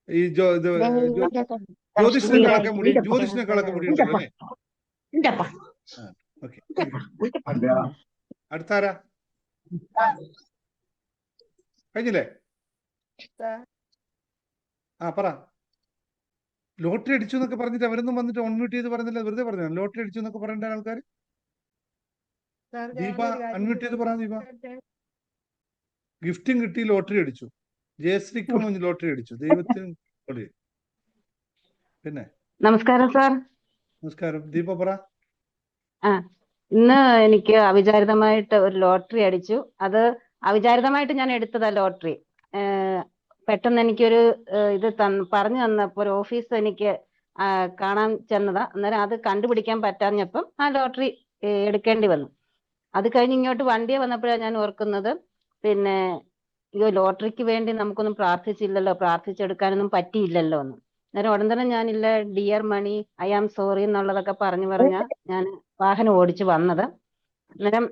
ഈ ജ്യോതിഷിനെക്കാളൊക്കെ മുടി ഉണ്ടല്ലോ അല്ലേ? ഓക്കെ, അടുത്താരാ? കഴിഞ്ഞില്ലേ? പറ. ലോട്ടറി അടിച്ചു എന്നൊക്കെ പറഞ്ഞിട്ട് അവരൊന്നും വന്നിട്ട് അൺമ്യൂട്ട് ചെയ്ത് പറഞ്ഞില്ല, വെറുതെ പറഞ്ഞു. ലോട്ടറി അടിച്ചു എന്നൊക്കെ പറയേണ്ട ആൾക്കാർ. ദീപ അൺമ്യൂട്ട് ചെയ്ത് പറയാം. ദീപ ഗിഫ്റ്റും കിട്ടി, ലോട്ടറി അടിച്ചു. ജയശ്രീക്കും ലോട്ടറി അടിച്ചു. ദൈവത്തിന്. പിന്നെ നമസ്കാരം സാർ. നമസ്കാരം. ദീപ പറ. ഇന്ന് എനിക്ക് അവിചാരിതമായിട്ട് ഒരു ലോട്ടറി അടിച്ചു. അത് അവിചാരിതമായിട്ട് ഞാൻ എടുത്തതാ ലോട്ടറി. പെട്ടെന്ന് എനിക്കൊരു ഇത് പറഞ്ഞു തന്നപ്പോ ഒരു ഓഫീസ് എനിക്ക് കാണാൻ ചെന്നതാ. അന്നേരം അത് കണ്ടുപിടിക്കാൻ പറ്റാഞ്ഞപ്പം ആ ലോട്ടറി എടുക്കേണ്ടി വന്നു. അത് കഴിഞ്ഞ് ഇങ്ങോട്ട് വണ്ടിയെ വന്നപ്പോഴാണ് ഞാൻ ഓർക്കുന്നത്, പിന്നെ ലോട്ടറിക്ക് വേണ്ടി നമുക്കൊന്നും പ്രാർത്ഥിച്ചില്ലല്ലോ, പ്രാർത്ഥിച്ചെടുക്കാനൊന്നും പറ്റിയില്ലല്ലോ എന്ന്. അന്നേരം ഉടൻ തന്നെ ഞാനില്ല dear money, I am sorry എന്നുള്ളതൊക്കെ പറഞ്ഞ ഞാൻ വാഹനം ഓടിച്ചു വന്നത്. അന്നേരം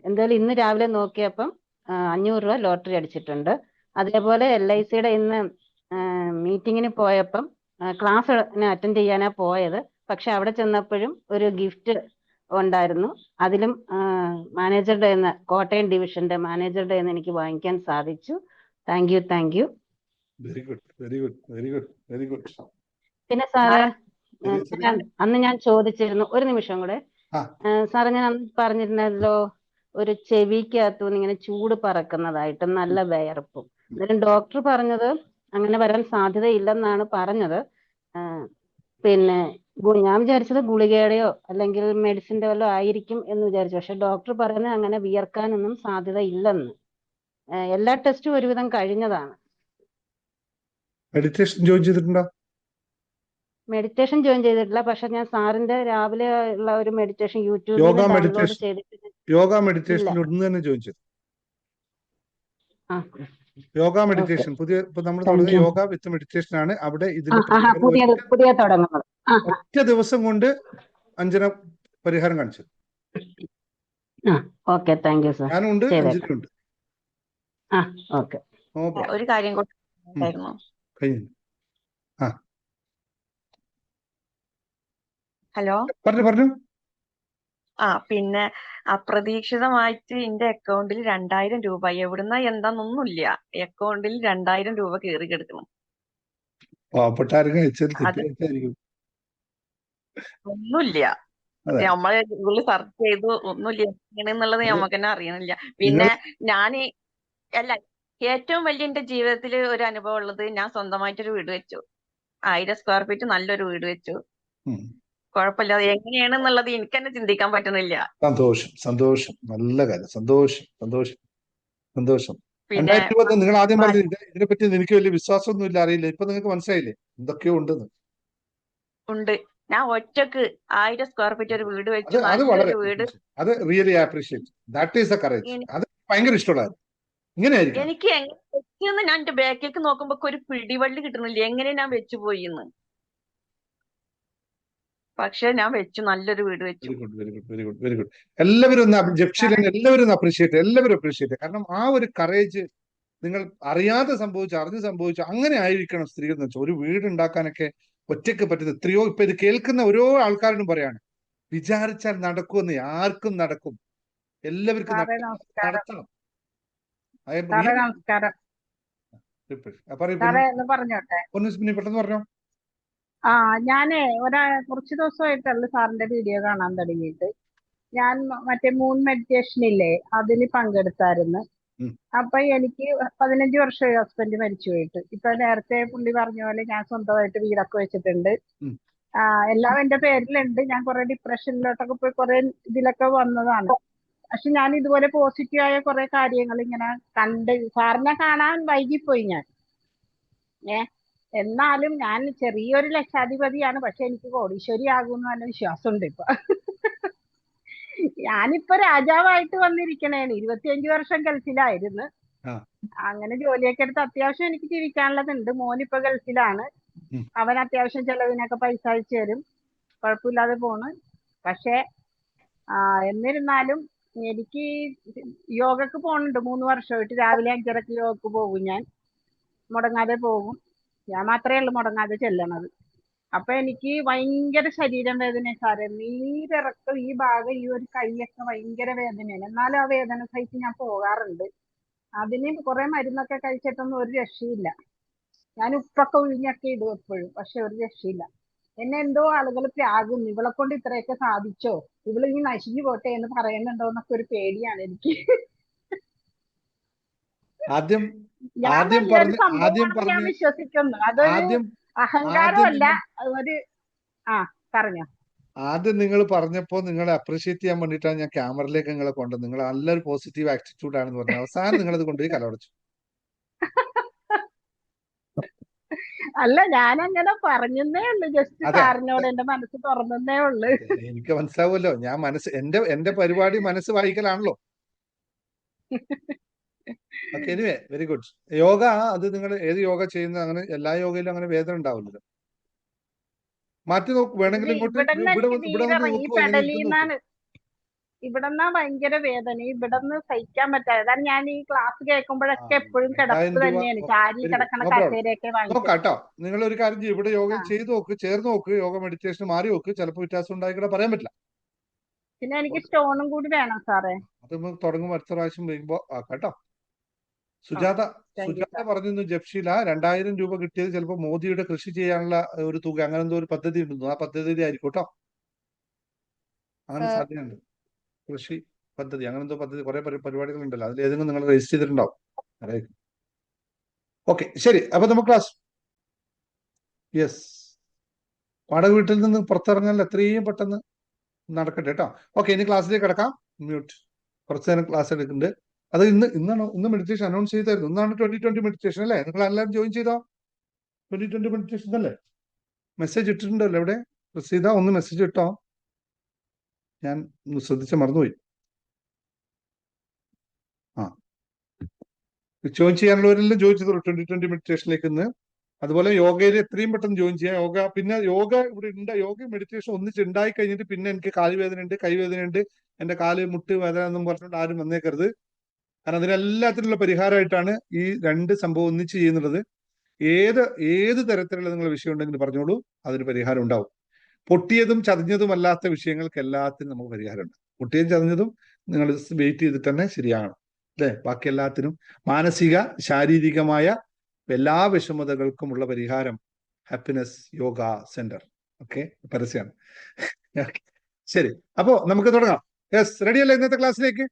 എന്തായാലും ഇന്ന് രാവിലെ നോക്കിയപ്പം 500 രൂപ ലോട്ടറി അടിച്ചിട്ടുണ്ട്. അതേപോലെ LICയുടെ ഇന്ന് മീറ്റിങ്ങിന് പോയപ്പം ക്ലാസ് അറ്റൻഡ് ചെയ്യാനാ പോയത്. പക്ഷെ അവിടെ ചെന്നപ്പോഴും ഒരു ഗിഫ്റ്റ് ഉണ്ടായിരുന്നു. അതിലും മാനേജറുടെ കോട്ടയം ഡിവിഷന്റെ മാനേജറുടെ എനിക്ക് വാങ്ങിക്കാൻ സാധിച്ചു. Thank you. Very good, very good, very good, very good. പിന്നെ സാറേ, അന്ന് ഞാൻ ചോദിച്ചിരുന്നു, ഒരു നിമിഷം കൂടെ സാറേ, ഞാൻ അന്ന് പറഞ്ഞിരുന്നല്ലോ ഒരു ചെവിക്കകത്തുനിന്ന് ഇങ്ങനെ ചൂട് പറക്കുന്നതായിട്ടും നല്ല വിയർപ്പും. എന്നാലും ഡോക്ടർ പറഞ്ഞത് അങ്ങനെ വരാൻ സാധ്യതയില്ലെന്നാണ് പറഞ്ഞത്. പിന്നെ ഞാൻ വിചാരിച്ചത് ഗുളികയുടെയോ അല്ലെങ്കിൽ മെഡിസിന്റെ വല്ലതും ആയിരിക്കും എന്ന് വിചാരിച്ചു. പക്ഷെ ഡോക്ടർ പറയുന്നത് അങ്ങനെ വിയർക്കാനൊന്നും സാധ്യത ഇല്ലെന്ന്. എല്ലാ ടെസ്റ്റും ഒരുവിധം കഴിഞ്ഞതാണ്. മെഡിറ്റേഷൻ ജോയിൻ ചെയ്തിട്ടുണ്ടോ? മെഡിറ്റേഷൻ ജോയിൻ ചെയ്തിട്ടില്ല. പക്ഷെ ഞാൻ സാറിന്റെ രാവിലെ ഉള്ള ഒരു മെഡിറ്റേഷൻ യൂട്യൂബിൽ ഡൗൺലോഡ് ചെയ്തിട്ട് യോഗ മെഡിറ്റേഷൻ ഒന്ന് തന്നെ ജോയിൻ ചെയ്തു. യോഗ മെഡിറ്റേഷൻ പുതിയ ഇപ്പൊ നമ്മൾ തുടങ്ങിയ യോഗ വിത്ത് മെഡിറ്റേഷൻ ആണ്. അവിടെ പുതിയ തുടങ്ങുന്നത്. ഒറ്റ ദിവസം കൊണ്ട് 5 പരിഹാരം കാണിച്ചു. Okay, thank you sir. ഞാനുണ്ട്, അഞ്ജലിയുണ്ട്. ഓക്കെ. ഒരു കാര്യം കൂടെ കഴിഞ്ഞു. ഹലോ, പറഞ്ഞു. പിന്നെ അപ്രതീക്ഷിതമായിട്ട് എന്റെ അക്കൗണ്ടിൽ 2000 രൂപ, എവിടുന്ന എന്താന്നൊന്നുമില്ല, അക്കൗണ്ടിൽ 2000 രൂപ കയറി കിടക്കണം. ഒന്നുമില്ല, നമ്മള് ഗൂഗിളിൽ സെർച്ച് ചെയ്തു, ഒന്നുമില്ല എങ്ങനെയാണെന്നുള്ളത് നമുക്ക് തന്നെ അറിയണില്ല. പിന്നെ ഞാന് ഏറ്റവും വലിയ എന്റെ ജീവിതത്തിൽ ഒരു അനുഭവം ഉള്ളത്, ഞാൻ സ്വന്തമായിട്ടൊരു വീട് വെച്ചു. 1000 സ്ക്വയർ ഫീറ്റ് നല്ലൊരു വീട് വെച്ചു. കുഴപ്പമില്ലാതെ എങ്ങനെയാണെന്നുള്ളത് എനിക്ക് തന്നെ ചിന്തിക്കാൻ പറ്റുന്നില്ല. സന്തോഷം, നല്ല കാര്യം. സന്തോഷം. 2020 നിങ്ങൾ ആദ്യം പറഞ്ഞു ഇതിനെപ്പറ്റി എനിക്ക് വലിയ വിശ്വാസമൊന്നുമില്ല, അറിയില്ല. ഇപ്പൊ നിങ്ങൾക്ക് മനസ്സിലായില്ലേ എന്തൊക്കെയോ ഉണ്ടെന്ന്? ഉണ്ട്. ഞാൻ ഒറ്റക്ക് 1000 സ്ക്വയർ ഫീറ്റ് ഒരു വീട് വെച്ചു. അത് really appreciate. That is the courage. അത് ഭയങ്കര ഇഷ്ടമുള്ളതാണ്. ഇങ്ങനെയായിരിക്കും. എനിക്ക് എങ്ങനെ വെച്ചെന്ന് ഞാൻ എന്റെ ബാക്കിലേക്ക് നോക്കുമ്പോ ഒരു പിടിവള്ളി കിട്ടുന്നില്ല, എങ്ങനെ ഞാൻ വെച്ചു പോയിന്ന്. പക്ഷെ ഞാൻ വെച്ചു, നല്ലൊരു വീട് വെച്ചു. Very good. എല്ലാവരും എല്ലാവരും അപ്രീഷിയേറ്റ്. കാരണം ആ ഒരു കറേജ് നിങ്ങൾ അറിയാതെ അറിഞ്ഞ് സംഭവിച്ചു അങ്ങനെ ആയിരിക്കണം സ്ത്രീകൾ എന്ന് വെച്ചാൽ. ഒരു വീട് ഉണ്ടാക്കാനൊക്കെ ഒറ്റയ്ക്ക് പറ്റുന്നത് എത്രയോ. ഇപ്പൊ ഇത് കേൾക്കുന്ന ഓരോ ആൾക്കാരോടും പറയാണ്, വിചാരിച്ചാൽ നടക്കുമെന്ന്. ആർക്കും നടക്കും, എല്ലാവർക്കും നടത്തണം. പെട്ടെന്ന് പറഞ്ഞോ. ഞാനേ കുറച്ച് ദിവസമായിട്ടല്ല സാറിന്റെ വീഡിയോ കാണാൻ തുടങ്ങിയിട്ട്. ഞാൻ മറ്റേ മൂൺ മെഡിറ്റേഷൻ ഇല്ലേ, അതിന് പങ്കെടുത്തായിരുന്നു. അപ്പൊ എനിക്ക് 15 വർഷമായി ഹസ്ബൻഡ് മരിച്ചു പോയിട്ട്. ഇപ്പൊ നേരത്തെ പുള്ളി പറഞ്ഞ പോലെ ഞാൻ സ്വന്തമായിട്ട് വീടൊക്കെ വെച്ചിട്ടുണ്ട്. എല്ലാം എന്റെ പേരിലുണ്ട്. ഞാൻ കുറെ ഡിപ്രഷനിലോട്ടൊക്കെ പോയി കുറെ ഇതിലൊക്കെ വന്നതാണ്. പക്ഷെ ഞാൻ ഇതുപോലെ പോസിറ്റീവായ കുറെ കാര്യങ്ങൾ ഇങ്ങനെ കണ്ട്, സാറിനെ കാണാൻ വൈകിപ്പോയി ഞാൻ. എന്നാലും ഞാൻ ചെറിയൊരു ലക്ഷാധിപതിയാണ്. പക്ഷെ എനിക്ക് കോടീശ്വരി ആകുമെന്ന് നല്ല വിശ്വാസമുണ്ട്. ഇപ്പൊ ഞാനിപ്പോ രാജാവായിട്ട് വന്നിരിക്കണേന്. 25 വർഷം ഗൾഫിലായിരുന്നു. അങ്ങനെ ജോലിയൊക്കെ എടുത്ത് അത്യാവശ്യം എനിക്ക് ജീവിക്കാനുള്ളതുണ്ട്. മോനിപ്പോ ഗൾഫിലാണ്. അവൻ അത്യാവശ്യം ചെലവിനൊക്കെ പൈസ അയച്ചു തരും. കുഴപ്പമില്ലാതെ പോണ്. പക്ഷെ എന്നിരുന്നാലും എനിക്ക് യോഗക്ക് പോണുണ്ട് 3 വർഷമായിട്ട്. രാവിലെ 5:30 യോഗക്ക് പോകും. ഞാൻ മുടങ്ങാതെ പോകും. ഞാൻ മാത്രമേ ഉള്ളൂ മുടങ്ങാതെ ചെല്ലണത്. അപ്പൊ എനിക്ക് ഭയങ്കര ശരീരം വേദന സാറേ. നീരിറക്കം ഈ ഭാഗം, ഈ ഒരു കൈയൊക്കെ ഭയങ്കര വേദനയാണ്. എന്നാലും ആ വേദന സഹിച്ച് ഞാൻ പോകാറുണ്ട്. അതിന് കുറെ മരുന്നൊക്കെ കഴിച്ചിട്ടൊന്നും ഒരു രക്ഷയില്ല. ഞാൻ ഉപ്പൊക്കെ ഒഴിഞ്ഞൊക്കെ ഇടും എപ്പോഴും, പക്ഷെ ഒരു രക്ഷയില്ല. എന്നെ എന്തോ ആളുകൾ പ്രാകുന്നു, ഇവളെ കൊണ്ട് ഇത്രയൊക്കെ സാധിച്ചോ, ഇവള് ഇനി നശിഞ്ഞു പോട്ടെ എന്ന് പറയുന്നുണ്ടോ എന്നൊക്കെ ഒരു പേടിയാണ് എനിക്ക്. ഞാൻ വിശ്വസിക്കുന്നു. അതൊരു അഹങ്കാരമല്ല, ഒരു പറഞ്ഞോ. ആദ്യം നിങ്ങൾ പറഞ്ഞപ്പോ നിങ്ങളെ അപ്രീഷിയേറ്റ് ചെയ്യാൻ വേണ്ടിയിട്ടാണ് ഞാൻ ക്യാമറയിലേക്ക് നിങ്ങളെ കൊണ്ടത്. നിങ്ങൾ നല്ലൊരു പോസിറ്റീവ് ആറ്റിറ്റ്യൂഡ് ആണെന്ന് പറഞ്ഞു. അവസാനം നിങ്ങളത് കൊണ്ടുപോയി കലവടച്ചു. അല്ല, ഞാനങ്ങനെ പറഞ്ഞേ ഉള്ളു. ജസ്റ്റ് സാറിനോട് എന്റെ മനസ്സ് തുറന്നേ ഉള്ളു. എനിക്ക് മനസ്സിലാവുമല്ലോ. ഞാൻ എന്റെ പരിപാടി മനസ്സ് വായിക്കലാണല്ലോ. Okay, anyway very good. Yoga അത് നിങ്ങൾ ഏത് യോഗ ചെയ്യുന്നത്? അങ്ങനെ എല്ലാ യോഗയിലും അങ്ങനെ വേദന ഉണ്ടാവില്ലല്ലോ. മാറ്റി നോക്ക്, വേണമെങ്കിൽ ഇങ്ങോട്ട് ഇവിടെ വന്ന് നോക്കൂ. ഇവിടെന്നാ ഭയങ്കര വേദന, ഇവിടെന്ന് സഹിക്കാൻ പറ്റാതെ. അതാണ് ഞാൻ ഈ ക്ലാസ് കേൾക്കുമ്പോഴൊക്കെ എപ്പോഴും കിടപ്പ് തന്നെയാണ്, ചാരി കിടക്കണ കസേരയൊക്കെ നോക്കാം വാങ്ങിച്ചത്. കേട്ടോ. നിങ്ങൾ ഒരു കാര്യം ചെയ്യും, ഇവിടെ യോഗ ആ. ചെയ്ത് നോക്ക്, ചേർന്ന് നോക്ക്, യോഗ മെഡിറ്റേഷൻ മാറി നോക്ക്, ചിലപ്പോൾ വ്യത്യാസം ഉണ്ടായിക്കൂടെ പറയാൻ പറ്റില്ല. പിന്നെ എനിക്ക് സ്റ്റോണും കൂടി വേണം സാറേ. അത് തുടങ്ങുമ്പോൾ അടുത്ത പ്രാവശ്യം വരുമ്പോ കേട്ടോ. സുജാത പറഞ്ഞിരുന്നു ജപ്ഷീല 2000 രൂപ കിട്ടിയത് ചിലപ്പോൾ മോദിയുടെ കൃഷി ചെയ്യാനുള്ള ഒരു തുക, അങ്ങനെ എന്തോ ഒരു പദ്ധതി ഉണ്ടെന്നു. ആ പദ്ധതി ആയിരിക്കും കേട്ടോ, അങ്ങനെ സാധ്യതയുണ്ട്. കൃഷി പദ്ധതി അങ്ങനെ എന്തോ പദ്ധതി, കുറെ പരിപാടികൾ ഉണ്ടല്ലോ, അതിൽ ഏതെങ്കിലും നിങ്ങൾ രജിസ്റ്റർ ചെയ്തിട്ടുണ്ടാവും. അറിയാം. ഓക്കെ, ശരി. അപ്പൊ നമുക്ക് ക്ലാസ്. യെസ്, വാടക വീട്ടിൽ നിന്ന് പുറത്തിറങ്ങാൻ എത്രയും പെട്ടെന്ന് നടക്കട്ടെ കേട്ടോ. ഓക്കെ, ഇനി ക്ലാസ്സിലേക്ക് കിടക്കാം. മ്യൂട്ട്. കുറച്ചു നേരം ക്ലാസ് എടുക്കുന്നുണ്ട്. അത് ഇന്ന് മെഡിറ്റേഷൻ അനൗൺസ് ചെയ്തായിരുന്നു. ഇന്നാണ് 2020 മെഡിറ്റേഷൻ അല്ലേ? നിങ്ങൾ എല്ലാവരും ജോയിൻ ചെയ്തോ? 2020 മെഡിറ്റേഷൻ അല്ലേ? മെസ്സേജ് ഇട്ടിട്ടുണ്ടല്ലോ ഇവിടെ. പ്രസീത ഒന്ന് മെസ്സേജ് ഇട്ടോ, ഞാൻ ശ്രദ്ധിച്ച മറന്നുപോയി. ജോയിൻ ചെയ്യാനുള്ളവരെല്ലാം ജോയിൻ ചെയ്തോളൂ 2020 മെഡിറ്റേഷനിലേക്ക് ഇന്ന്. അതുപോലെ യോഗയിൽ എത്രയും പെട്ടെന്ന് ജോയിൻ ചെയ്യാം. യോഗ ഇവിടെ ഉണ്ട്. യോഗ മെഡിറ്റേഷൻ ഒന്നിച്ച് ഉണ്ടായി കഴിഞ്ഞിട്ട് പിന്നെ എനിക്ക് കാലുവേദന ഉണ്ട്, കൈവേദന ഉണ്ട്, എന്റെ കാല് മുട്ട് വേദന എന്നും പറഞ്ഞിട്ട് ആരും വന്നേക്കരുത്. കാരണം അതിനെല്ലാത്തിനുള്ള പരിഹാരമായിട്ടാണ് ഈ 2 സംഭവം ഒന്നിച്ച് ചെയ്യുന്നുള്ളത്. ഏത് തരത്തിലുള്ള നിങ്ങളുടെ വിഷയം ഉണ്ടെങ്കിൽ പറഞ്ഞോളൂ, അതിന് പരിഹാരം ഉണ്ടാവും. പൊട്ടിയതും ചതഞ്ഞതുമല്ലാത്ത വിഷയങ്ങൾക്ക് എല്ലാത്തിനും നമുക്ക് പരിഹാരമുണ്ട്. പൊട്ടിയതും ചതഞ്ഞതും നിങ്ങൾ വെയിറ്റ് ചെയ്തിട്ട് തന്നെ ശരിയാകണം അല്ലേ? ബാക്കി എല്ലാത്തിനും മാനസിക ശാരീരികമായ എല്ലാ വിഷമതകൾക്കുമുള്ള പരിഹാരം ഹാപ്പിനെസ് യോഗ സെന്റർ. ഓക്കെ, പരസ്യമാണ്. ശരി, അപ്പോ നമുക്ക് തുടങ്ങാം. യെസ്, റെഡിയല്ലേ ഇന്നത്തെ ക്ലാസ്സിലേക്ക്?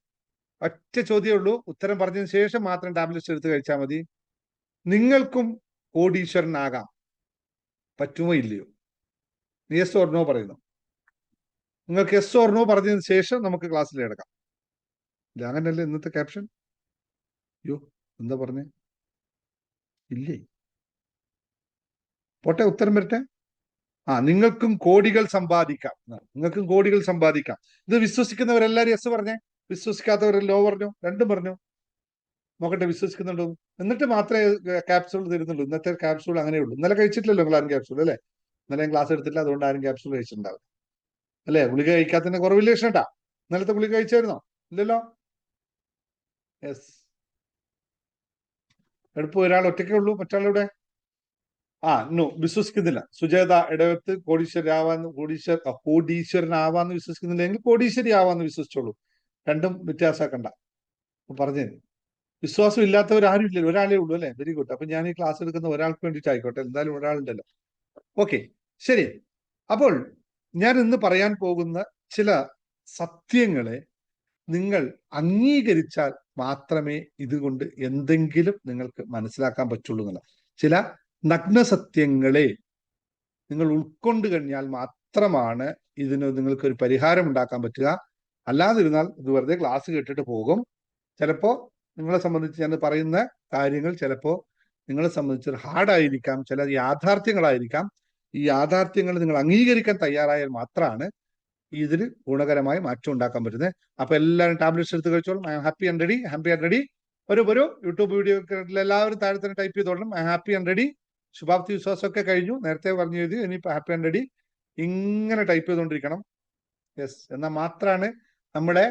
ഒറ്റ ചോദ്യമേ ഉള്ളൂ, ഉത്തരം പറഞ്ഞതിന് ശേഷം മാത്രം ടാബ്ലറ്റ്സ് എടുത്ത് കഴിച്ചാൽ മതി. നിങ്ങൾക്കും കോടീശ്വരനാകാം, പറ്റുമോ ഇല്ലയോ? യെസ് ഓർ നോ പറയുന്നു. നിങ്ങൾക്ക് യെസ് ഓർ നോ പറഞ്ഞതിന് ശേഷം നമുക്ക് ക്ലാസ്സിൽ കിടക്കാം. ഇല്ല, അങ്ങനെയല്ലേ ഇന്നത്തെ ക്യാപ്ഷൻ? അയ്യോ, എന്താ പറഞ്ഞേ? ഇല്ലേ, പോട്ടെ, ഉത്തരം വരട്ടെ. നിങ്ങൾക്കും കോടികൾ സമ്പാദിക്കാം. നിങ്ങൾക്കും കോടികൾ സമ്പാദിക്കാം. ഇത് വിശ്വസിക്കുന്നവരെല്ലാരും യെസ് പറഞ്ഞേ, വിശ്വസിക്കാത്തവരെല്ലാം നോ പറഞ്ഞു, രണ്ടും പറഞ്ഞു. നോക്കട്ടെ വിശ്വസിക്കുന്നുണ്ടോ. എന്നിട്ട് മാത്രമേ ക്യാപ്സൂൾ തരുന്നുള്ളൂ. ഇന്നത്തെ ക്യാപ്സൂൾ അങ്ങനെയുള്ളൂ. ഇന്നലെ കഴിച്ചിട്ടില്ലല്ലോ നിങ്ങൾ ആരും ക്യാപ്സൂൾ അല്ലേ? ഇന്നലെ ഞാൻ ക്ലാസ് എടുത്തില്ല, അതുകൊണ്ട് ആരും ക്യാപ്സൂൾ കഴിച്ചിട്ടുണ്ടാവും അല്ലേ? ഗുളിക കഴിക്കാത്തതിന്റെ കുറവില്ല ലക്ഷണട്ടാ. ഇന്നലത്തെ ഗുളിക കഴിച്ചായിരുന്നോ? ഇല്ലല്ലോ. യെസ്, എടുപ്പ് ഒരാൾ ഒറ്റയ്ക്കേ ഉള്ളൂ, മറ്റാളിവിടെ നോ, വിശ്വസിക്കുന്നില്ല. സുജേത ഇടവത്ത് കോടീശ്വരനാവാന്ന് വിശ്വസിക്കുന്നില്ലെങ്കിൽ കോടീശ്വരി ആവാന്ന് വിശ്വസിച്ചോളൂ. രണ്ടും വ്യത്യാസമാക്കണ്ട. പറഞ്ഞു, വിശ്വാസം ഇല്ലാത്തവർ ആരും ഇല്ലല്ലോ, ഒരാളേ ഉള്ളൂ അല്ലേ? Very good. അപ്പൊ ഞാൻ ഈ ക്ലാസ് എടുക്കുന്ന ഒരാൾക്ക് വേണ്ടിയിട്ട് ആയിക്കോട്ടെ, എന്തായാലും ഒരാളുണ്ടല്ലോ. ഓക്കെ, ശരി. അപ്പോൾ ഞാൻ ഇന്ന് പറയാൻ പോകുന്ന ചില സത്യങ്ങളെ നിങ്ങൾ അംഗീകരിച്ചാൽ മാത്രമേ ഇതുകൊണ്ട് എന്തെങ്കിലും നിങ്ങൾക്ക് മനസ്സിലാക്കാൻ പറ്റുള്ളൂ എന്നുള്ള ചില നഗ്ന സത്യങ്ങളെ നിങ്ങൾ ഉൾക്കൊണ്ട് കഴിഞ്ഞാൽ മാത്രമാണ് ഇതിന് നിങ്ങൾക്കൊരു പരിഹാരം ഉണ്ടാക്കാൻ പറ്റുക. അല്ലാതിരുന്നാൽ ഇത് വെറുതെ ക്ലാസ് കേട്ടിട്ട് പോകും. ചിലപ്പോ നിങ്ങളെ സംബന്ധിച്ച് ഞാൻ പറയുന്ന കാര്യങ്ങൾ ചിലപ്പോൾ നിങ്ങളെ സംബന്ധിച്ച് ഹാർഡായിരിക്കാം, ചില യാഥാർത്ഥ്യങ്ങളായിരിക്കാം. ഈ യാഥാർത്ഥ്യങ്ങൾ നിങ്ങൾ അംഗീകരിക്കാൻ തയ്യാറായാൽ മാത്രമാണ് ഇതിൽ ഗുണകരമായി മാറ്റം ഉണ്ടാക്കാൻ പറ്റുന്നത്. അപ്പൊ എല്ലാവരും ടാബ്ലറ്റ്സ് എടുത്ത് കഴിച്ചോളും. I am happy and ready. Happy and ready. ഒരു യൂട്യൂബ് വീഡിയോ എല്ലാവരും താഴെ തന്നെ ടൈപ്പ് ചെയ്തോളണം. I am happy and ready. ശുഭാപ്തി വിശ്വാസമൊക്കെ കഴിഞ്ഞു, നേരത്തെ പറഞ്ഞു എഴുതി, ഇനിയിപ്പോ ഹാപ്പി ആൻഡ് റെഡി ഇങ്ങനെ ടൈപ്പ് ചെയ്തുകൊണ്ടിരിക്കണം. യെസ്, എന്നാൽ മാത്രമാണ് നമ്മുടെ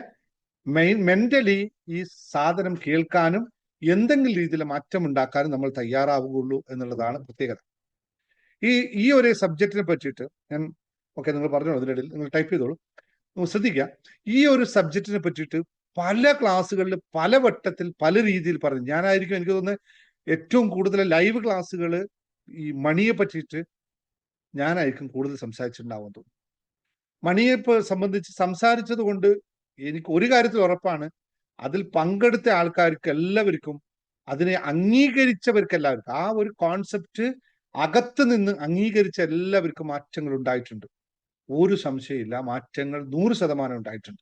മെന്റലി ഈ സാധനം കേൾക്കാനും എന്തെങ്കിലും രീതിയിൽ മാറ്റം ഉണ്ടാക്കാനും നമ്മൾ തയ്യാറാവുകയുള്ളൂ എന്നുള്ളതാണ് പ്രത്യേകത. ഈ ഒരു സബ്ജക്റ്റിനെ പറ്റിയിട്ട് ഞാൻ നിങ്ങൾ പറഞ്ഞോളൂ, അതിനിടയിൽ നിങ്ങൾ ടൈപ്പ് ചെയ്തോളൂ. ശ്രദ്ധിക്കുക, ഈ ഒരു സബ്ജക്റ്റിനെ പറ്റിയിട്ട് പല ക്ലാസ്സുകളിൽ പല വട്ടത്തിൽ പല രീതിയിൽ പറഞ്ഞു. ഞാനായിരിക്കും എനിക്ക് തോന്നുന്നത് ഏറ്റവും കൂടുതൽ ലൈവ് ക്ലാസ്സുകൾ ഈ മണിയെ പറ്റിയിട്ട് ഞാനായിരിക്കും കൂടുതൽ സംസാരിച്ചിട്ടുണ്ടാവുമെന്ന് തോന്നുന്നു. മണിയെ സംബന്ധിച്ച് സംസാരിച്ചത് കൊണ്ട് എനിക്ക് ഒരു കാര്യത്തിൽ ഉറപ്പാണ്, അതിൽ പങ്കെടുത്ത ആൾക്കാർക്ക് എല്ലാവർക്കും, അതിനെ അംഗീകരിച്ചവർക്ക് എല്ലാവർക്കും, ആ ഒരു കോൺസെപ്റ്റ് അകത്ത് നിന്ന് അംഗീകരിച്ച എല്ലാവർക്കും മാറ്റങ്ങൾ ഉണ്ടായിട്ടുണ്ട്. ഒരു സംശയമില്ല, മാറ്റങ്ങൾ 100% ഉണ്ടായിട്ടുണ്ട്.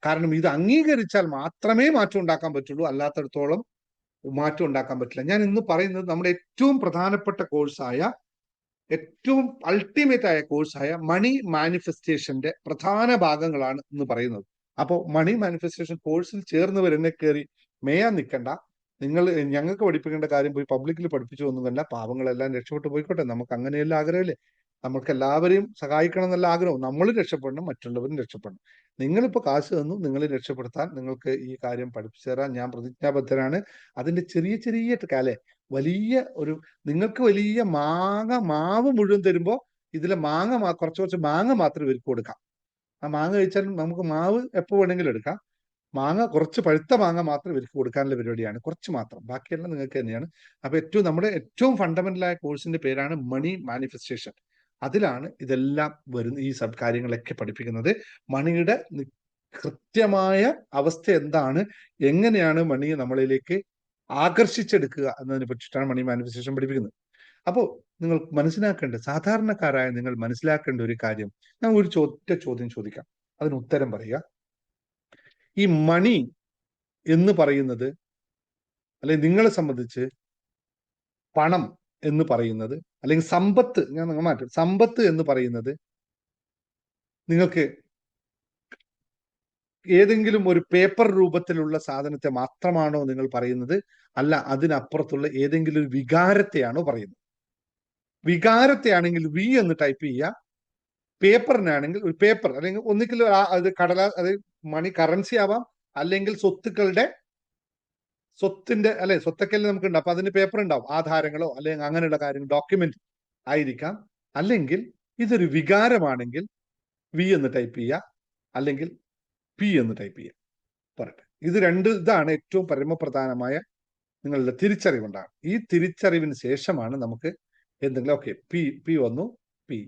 കാരണം ഇത് അംഗീകരിച്ചാൽ മാത്രമേ മാറ്റം ഉണ്ടാക്കാൻ പറ്റുള്ളൂ, അല്ലാത്തടത്തോളം മാറ്റം ഉണ്ടാക്കാൻ പറ്റില്ല. ഞാൻ ഇന്ന് പറയുന്നത് നമ്മുടെ ഏറ്റവും പ്രധാനപ്പെട്ട കോഴ്സായ, ഏറ്റവും അൾട്ടിമേറ്റ് ആയ കോഴ്സായ മണി മാനിഫെസ്റ്റേഷന്റെ പ്രധാന ഭാഗങ്ങളാണ് ഇന്ന് പറയുന്നത്. അപ്പോൾ മണി മാനിഫെസ്റ്റേഷൻ കോഴ്സിൽ ചേർന്നവർ എന്നെ കയറി മേയാൻ നിൽക്കണ്ട. ഞങ്ങൾക്ക് പഠിപ്പിക്കേണ്ട കാര്യം പോയി പബ്ലിക്കിൽ പഠിപ്പിച്ചു ഒന്നുമല്ല. പാവങ്ങളെല്ലാം രക്ഷപ്പെട്ടു പോയിക്കോട്ടെ, നമുക്ക് അങ്ങനെയെല്ലാം ആഗ്രഹമില്ലേ? നമ്മൾക്ക് എല്ലാവരെയും സഹായിക്കണം എന്നുള്ള ആഗ്രഹം. നമ്മൾ രക്ഷപ്പെടണം, മറ്റുള്ളവരും രക്ഷപ്പെടണം. നിങ്ങളിപ്പോൾ കാശ് തന്നു, നിങ്ങളെ രക്ഷപ്പെടുത്താൻ നിങ്ങൾക്ക് ഈ കാര്യം പഠിപ്പിച്ചു തരാൻ ഞാൻ പ്രതിജ്ഞാബദ്ധരാണ്. അതിന്റെ ചെറിയ ചെറിയ കാലെ വലിയ ഒരു, നിങ്ങൾക്ക് വലിയ മാവ് മുഴുവൻ തരുമ്പോൾ ഇതിലെ കുറച്ച് മാങ്ങ മാത്രം ഇവർക്ക് കൊടുക്കാം. ആ മാങ്ങ കഴിച്ചാൽ നമുക്ക് മാവ് എപ്പോൾ വേണമെങ്കിലും എടുക്കാം. മാങ്ങ കുറച്ച് പഴുത്ത മാങ്ങ മാത്രം ഇവർക്ക് കൊടുക്കാനുള്ള പരിപാടിയാണ്, കുറച്ച് മാത്രം, ബാക്കിയെല്ലാം നിങ്ങൾക്ക് തന്നെയാണ്. അപ്പൊ നമ്മുടെ ഏറ്റവും ഫണ്ടമെന്റലായ കോഴ്സിന്റെ പേരാണ് മണി മാനിഫെസ്റ്റേഷൻ. അതിലാണ് ഇതെല്ലാം വരുന്ന ഈ കാര്യങ്ങളൊക്കെ പഠിപ്പിക്കുന്നത്. മണിയുടെ കൃത്യമായ അവസ്ഥ എന്താണ്, എങ്ങനെയാണ് മണിയെ നമ്മളിലേക്ക് ആകർഷിച്ചെടുക്കുക എന്നതിനെ പറ്റിയിട്ടാണ് മണി മാനിഫെസ്റ്റേഷൻ പഠിപ്പിക്കുന്നത്. അപ്പോൾ നിങ്ങൾ മനസ്സിലാക്കേണ്ട, സാധാരണക്കാരായ നിങ്ങൾ മനസ്സിലാക്കേണ്ട ഒരു കാര്യം, ഞാൻ ഒരു ഒറ്റ ചോദ്യം ചോദിക്കാം, അതിന് ഉത്തരം പറയുക. ഈ മണി എന്ന് പറയുന്നത്, അല്ലെങ്കിൽ നിങ്ങളെ സംബന്ധിച്ച് പണം എന്ന് പറയുന്നത്, അല്ലെങ്കിൽ സമ്പത്ത്, ഞാൻ മാറ്റും, സമ്പത്ത് എന്ന് പറയുന്നത് നിങ്ങൾക്ക് ഏതെങ്കിലും ഒരു പേപ്പർ രൂപത്തിലുള്ള സാധനത്തെ മാത്രമാണോ നിങ്ങൾ പറയുന്നത്, അല്ല അതിനപ്പുറത്തുള്ള ഏതെങ്കിലും ഒരു വികാരത്തെയാണോ പറയുന്നത്? വികാരത്തെയാണെങ്കിൽ വി എന്ന് ടൈപ്പ് ചെയ്യുക. പേപ്പറിനാണെങ്കിൽ ഒരു പേപ്പർ, അല്ലെങ്കിൽ ഒന്നിക്കൽ അത് അത് മണി കറൻസി ആവാം, അല്ലെങ്കിൽ സ്വത്തിന്റെ അല്ലെ സ്വത്തൊക്കെ നമുക്ക് ഉണ്ടാവും. അപ്പൊ അതിന് പേപ്പർ ഉണ്ടാവും, ആധാരങ്ങളോ അല്ലെങ്കിൽ അങ്ങനെയുള്ള കാര്യങ്ങൾ, ഡോക്യുമെന്റ് ആയിരിക്കാം. അല്ലെങ്കിൽ ഇതൊരു വികാരമാണെങ്കിൽ വി എന്ന് ടൈപ്പ് ചെയ്യുക, അല്ലെങ്കിൽ പി എന്ന് ടൈപ്പ് ചെയ്യുക. പറയട്ടെ, ഇതാണ് ഏറ്റവും പരമപ്രധാനമായ നിങ്ങളുടെ തിരിച്ചറിവുണ്ടാകും. ഈ തിരിച്ചറിവിന് ശേഷമാണ് നമുക്ക് എന്തെങ്കിലും, ഓക്കെ പി വന്നു, പി.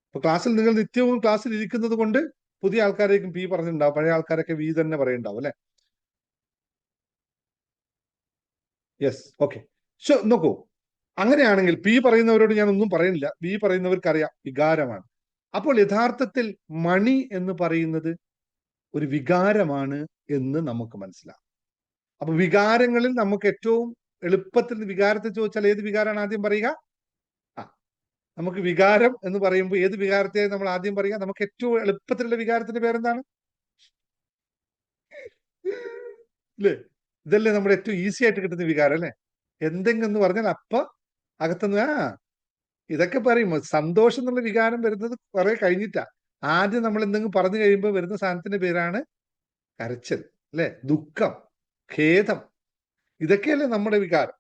ഇപ്പൊ ക്ലാസ്സിൽ നിങ്ങൾ നിത്യവും ക്ലാസ്സിൽ ഇരിക്കുന്നത് കൊണ്ട് പുതിയ ആൾക്കാരേക്കും പി പറഞ്ഞിട്ടുണ്ടാവും, പഴയ ആൾക്കാരൊക്കെ വി തന്നെ പറയുന്നുണ്ടാവും അല്ലെ? Yes, okay. നോക്കൂ, അങ്ങനെയാണെങ്കിൽ പി പറയുന്നവരോട് ഞാൻ ഒന്നും പറയുന്നില്ല, ബി പറയുന്നവർക്ക് അറിയാം വികാരമാണ്. അപ്പോൾ യഥാർത്ഥത്തിൽ മണി എന്ന് പറയുന്നത് ഒരു വികാരമാണ് എന്ന് നമുക്ക് മനസ്സിലാവും. അപ്പൊ വികാരങ്ങളിൽ നമുക്ക് ഏറ്റവും എളുപ്പത്തിൽ വികാരത്തെ ചോദിച്ചാൽ ഏത് വികാരമാണ് ആദ്യം പറയുക? നമുക്ക് വികാരം എന്ന് പറയുമ്പോൾ ഏത് വികാരത്തെ നമ്മൾ ആദ്യം പറയുക? നമുക്ക് ഏറ്റവും എളുപ്പത്തിലുള്ള വികാരത്തിന്റെ പേരെന്താണ്? അല്ലേ? ഇതല്ലേ നമ്മുടെ ഏറ്റവും ഈസി ആയിട്ട് കിട്ടുന്ന വികാരം അല്ലെ? എന്തെങ്കിലും എന്ന് പറഞ്ഞാൽ അപ്പൊ അകത്തുനിന്ന് ഇതൊക്കെ പറയും. സന്തോഷം എന്നുള്ള വികാരം വരുന്നത് കുറെ കഴിഞ്ഞിട്ടാ. ആദ്യം നമ്മൾ എന്തെങ്കിലും പറഞ്ഞു കഴിയുമ്പോൾ വരുന്ന സാധനത്തിന്റെ പേരാണ് കരച്ചിൽ അല്ലെ? ദുഃഖം, ഖേദം, ഇതൊക്കെയല്ലേ നമ്മുടെ വികാരം.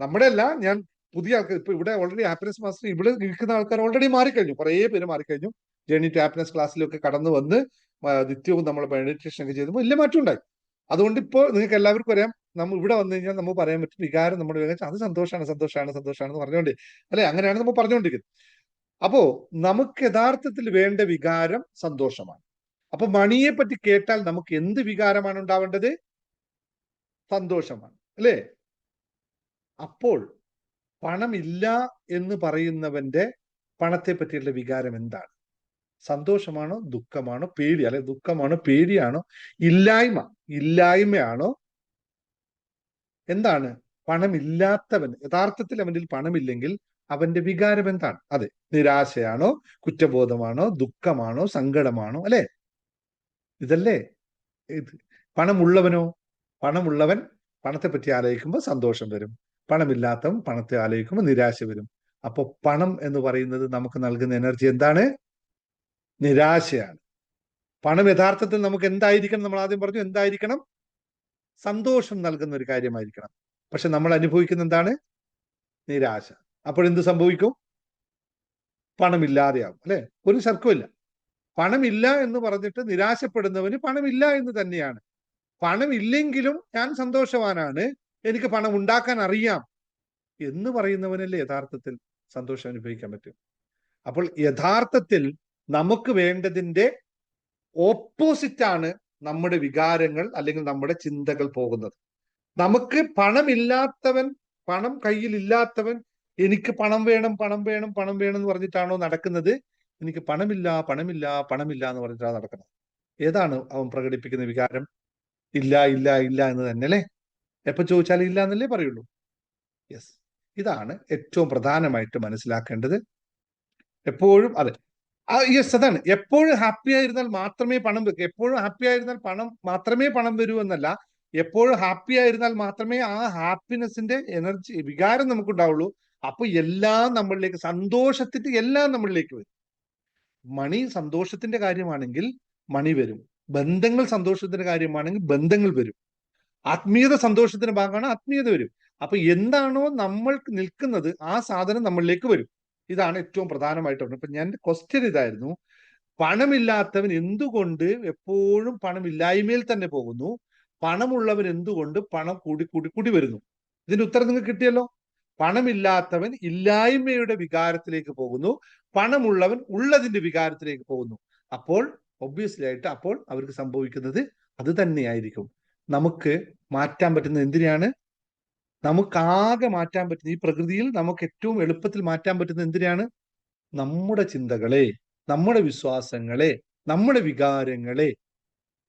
നമ്മുടെ അല്ല, ഞാൻ പുതിയ ആൾക്കാർ ഇപ്പൊ ഇവിടെ ഓൾറെഡി ഹാപ്പിനെസ് മാസ്റ്റർ ഇവിടെ നിൽക്കുന്ന ആൾക്കാർ ഓൾറെഡി മാറിക്കഴിഞ്ഞു, കുറേ പേര് മാറിക്കഴിഞ്ഞു. ജേർണി ടു ഹാപ്പിനെസ് ക്ലാസ്സിലൊക്കെ കടന്നു വന്ന് നിത്യവും നമ്മൾ മെഡിറ്റേഷൻ ഒക്കെ ചെയ്തപ്പോൾ വലിയ മാറ്റം ഉണ്ടായി. അതുകൊണ്ട് ഇപ്പോൾ നിങ്ങൾക്ക് എല്ലാവർക്കും അറിയാം, നമ്മൾ ഇവിടെ വന്നു കഴിഞ്ഞാൽ നമ്മൾ പറയാൻ പറ്റും വികാരം നമ്മുടെ വികാരം അത് സന്തോഷമാണെന്ന് പറഞ്ഞുകൊണ്ട് അല്ലെ? അങ്ങനെയാണ് നമ്മൾ പറഞ്ഞുകൊണ്ടിരിക്കുന്നത്. അപ്പോ നമുക്ക് യഥാർത്ഥത്തിൽ വേണ്ട വികാരം സന്തോഷമാണ്. അപ്പൊ മണിയെ പറ്റി കേട്ടാൽ നമുക്ക് എന്ത് വികാരമാണ് ഉണ്ടാവേണ്ടത്? സന്തോഷമാണ് അല്ലേ? അപ്പോൾ പണമില്ല എന്ന് പറയുന്നവന്റെ പണത്തെ പറ്റിയുള്ള വികാരം എന്താണ്? സന്തോഷമാണോ, ദുഃഖമാണോ, പേടി? അല്ലെ, ദുഃഖമാണോ, പേടിയാണോ, ഇല്ലായ്മയാണോ? എന്താണ്? പണമില്ലാത്തവൻ യഥാർത്ഥത്തിൽ അവൻ്റെ പണമില്ലെങ്കിൽ അവന്റെ വികാരം എന്താണ്? അതെ, നിരാശയാണോ, കുറ്റബോധമാണോ, ദുഃഖമാണോ, സങ്കടമാണോ? അല്ലെ? ഇതല്ലേ പണമുള്ളവനോ? പണമുള്ളവൻ പണത്തെ പറ്റി ആലോചിക്കുമ്പോൾ സന്തോഷം വരും, പണമില്ലാത്തവൻ പണത്തെ ആലോചിക്കുമ്പോൾ നിരാശ വരും. അപ്പൊ പണം എന്ന് പറയുന്നത് നമുക്ക് നൽകുന്ന എനർജി എന്താണ്? നിരാശയാണ്. പണം യഥാർത്ഥത്തിൽ നമുക്ക് എന്തായിരിക്കണം? നമ്മൾ ആദ്യം പറഞ്ഞു, എന്തായിരിക്കണം? സന്തോഷം നൽകുന്ന ഒരു കാര്യമായിരിക്കണം. പക്ഷെ നമ്മൾ അനുഭവിക്കുന്ന എന്താണ്? നിരാശ. അപ്പോഴെന്ത് സംഭവിക്കും? പണമില്ലാതെയാവും അല്ലെ? ഒരു ശർക്കമില്ല. പണമില്ല എന്ന് പറഞ്ഞിട്ട് നിരാശപ്പെടുന്നവന് പണമില്ല എന്ന് തന്നെയാണ്. പണമില്ലെങ്കിലും ഞാൻ സന്തോഷവാനാണ്, എനിക്ക് പണം ഉണ്ടാക്കാൻ അറിയാം എന്ന് പറയുന്നവനല്ലേ യഥാർത്ഥത്തിൽ സന്തോഷം അനുഭവിക്കാൻ പറ്റും. അപ്പോൾ യഥാർത്ഥത്തിൽ നമുക്ക് വേണ്ടതിന്റെ ഓപ്പോസിറ്റാണ് നമ്മുടെ വികാരങ്ങൾ അല്ലെങ്കിൽ നമ്മുടെ ചിന്തകൾ പോകുന്നത്. നമുക്ക് പണമില്ലാത്തവൻ, പണം കയ്യിലില്ലാത്തവൻ എനിക്ക് പണം വേണം എന്ന് പറഞ്ഞിട്ടാണോ നടക്കുന്നത്? എനിക്ക് പണമില്ല എന്ന് പറഞ്ഞിട്ടാണ് നടക്കുന്നത്. ഏതാണ് അവൻ പ്രകടിപ്പിക്കുന്ന വികാരം? ഇല്ല എന്ന് തന്നെ അല്ലേ? എപ്പൊ ചോദിച്ചാലും ഇല്ല എന്നല്ലേ പറയുള്ളൂ. യെസ്, ഇതാണ് ഏറ്റവും പ്രധാനമായിട്ട് മനസ്സിലാക്കേണ്ടത്. എപ്പോഴും അതെ, യെസ്, അതാണ്. എപ്പോഴും ഹാപ്പി ആയിരുന്നാൽ മാത്രമേ പണം വെക്കൂ. എപ്പോഴും ഹാപ്പി ആയിരുന്നാൽ മാത്രമേ പണം വരൂ എന്നല്ല. എപ്പോഴും ഹാപ്പി ആയിരുന്നാൽ മാത്രമേ ആ ഹാപ്പിനെസിന്റെ എനർജി, വികാരം നമുക്കുണ്ടാവുള്ളൂ. അപ്പൊ എല്ലാം നമ്മളിലേക്ക്, സന്തോഷത്തിന്റെ എല്ലാം നമ്മളിലേക്ക് വരും. മണി സന്തോഷത്തിന്റെ കാര്യമാണെങ്കിൽ മണി വരും. ബന്ധങ്ങൾ സന്തോഷത്തിന്റെ കാര്യമാണെങ്കിൽ ബന്ധങ്ങൾ വരും. ആത്മീയത സന്തോഷത്തിന്റെ ഭാഗമാണ്, ആത്മീയത വരും. അപ്പൊ എന്താണോ നമ്മൾ നിൽക്കുന്നത് ആ സാധനം നമ്മളിലേക്ക് വരും. ഇതാണ് ഏറ്റവും പ്രധാനമായിട്ട് പറഞ്ഞത്. അപ്പൊ ഞാൻ ക്വസ്റ്റ്യൻ ഇതായിരുന്നു, പണമില്ലാത്തവൻ എന്തുകൊണ്ട് എപ്പോഴും പണമില്ലായ്മയിൽ തന്നെ പോകുന്നു, പണമുള്ളവൻ എന്തുകൊണ്ട് പണം കൂടി കൂടി കൂടി വരുന്നു? ഇതിന്റെ ഉത്തരം നിങ്ങൾക്ക് കിട്ടിയല്ലോ. പണമില്ലാത്തവൻ ഇല്ലായ്മയുടെ വികാരത്തിലേക്ക് പോകുന്നു, പണമുള്ളവൻ ഉള്ളതിന്റെ വികാരത്തിലേക്ക് പോകുന്നു. അപ്പോൾ ഒബ്വിയസ്ലി ആയിട്ട് അപ്പോൾ അവർക്ക് സംഭവിക്കുന്നത് അത് തന്നെയായിരിക്കും. നമുക്ക് മാറ്റാൻ പറ്റുന്നത് എന്തിനാണ്? നമുക്കാകെ മാറ്റാൻ പറ്റുന്ന ഈ പ്രകൃതിയിൽ നമുക്ക് ഏറ്റവും എളുപ്പത്തിൽ മാറ്റാൻ പറ്റുന്നത് എന്തിനാണ്? നമ്മുടെ ചിന്തകളെ, നമ്മുടെ വിശ്വാസങ്ങളെ, നമ്മുടെ വികാരങ്ങളെ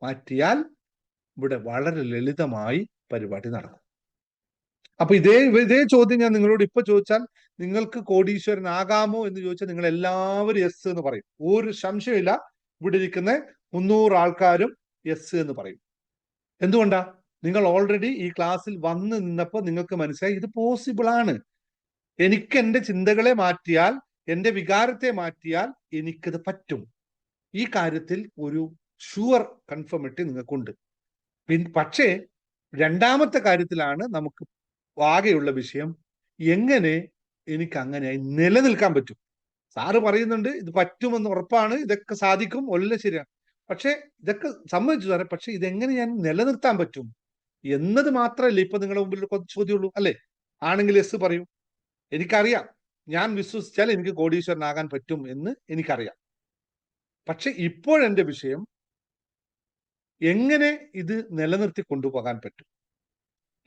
മാറ്റിയാൽ ഇവിടെ വളരെ ലളിതമായി പരിപാടി നടക്കും. അപ്പൊ ഇതേ ചോദ്യം ഞാൻ നിങ്ങളോട് ഇപ്പൊ ചോദിച്ചാൽ, നിങ്ങൾക്ക് കോടീശ്വരനാകാമോ എന്ന് ചോദിച്ചാൽ നിങ്ങൾ എല്ലാവരും യെസ് എന്ന് പറയും. ഒരു സംശയമില്ല, ഇവിടെ ഇരിക്കുന്ന 300 ആൾക്കാരും യെസ് എന്ന് പറയും. എന്തുകൊണ്ടാ? നിങ്ങൾ ഓൾറെഡി ഈ ക്ലാസ്സിൽ വന്ന് നിന്നപ്പോൾ നിങ്ങൾക്ക് മനസ്സിലായി ഇത് പോസിബിൾ ആണ്. എനിക്ക് എൻ്റെ ചിന്തകളെ മാറ്റിയാൽ, എൻ്റെ വികാരത്തെ മാറ്റിയാൽ എനിക്കത് പറ്റും. ഈ കാര്യത്തിൽ ഒരു ഷുവർ കൺഫർമിറ്റി നിങ്ങൾക്കുണ്ട്. പക്ഷേ രണ്ടാമത്തെ കാര്യത്തിലാണ് നമുക്ക് ആകെയുള്ള വിഷയം, എങ്ങനെ എനിക്ക് അങ്ങനെയായി നിലനിൽക്കാൻ പറ്റും. സാറ് പറയുന്നുണ്ട് ഇത് പറ്റുമെന്ന് ഉറപ്പാണ്, ഇതൊക്കെ സാധിക്കും, എല്ലാം ശരിയാണ്. പക്ഷെ ഇതൊക്കെ സമ്മതിച്ചു സാറേ, പക്ഷെ ഇതെങ്ങനെ ഞാൻ നിലനിർത്താൻ പറ്റും എന്നത് മാത്രമല്ല ഇപ്പൊ നിങ്ങളുടെ മുമ്പിൽ ചോദ്യമുള്ളൂ, അല്ലേ? ആണെങ്കിൽ എസ് പറയൂ. എനിക്കറിയാം, ഞാൻ വിശ്വസിച്ചാൽ എനിക്ക് കോടീശ്വരനാകാൻ പറ്റും എന്ന് എനിക്കറിയാം. പക്ഷെ ഇപ്പോഴെന്റെ വിഷയം എങ്ങനെ ഇത് നിലനിർത്തി കൊണ്ടുപോകാൻ പറ്റും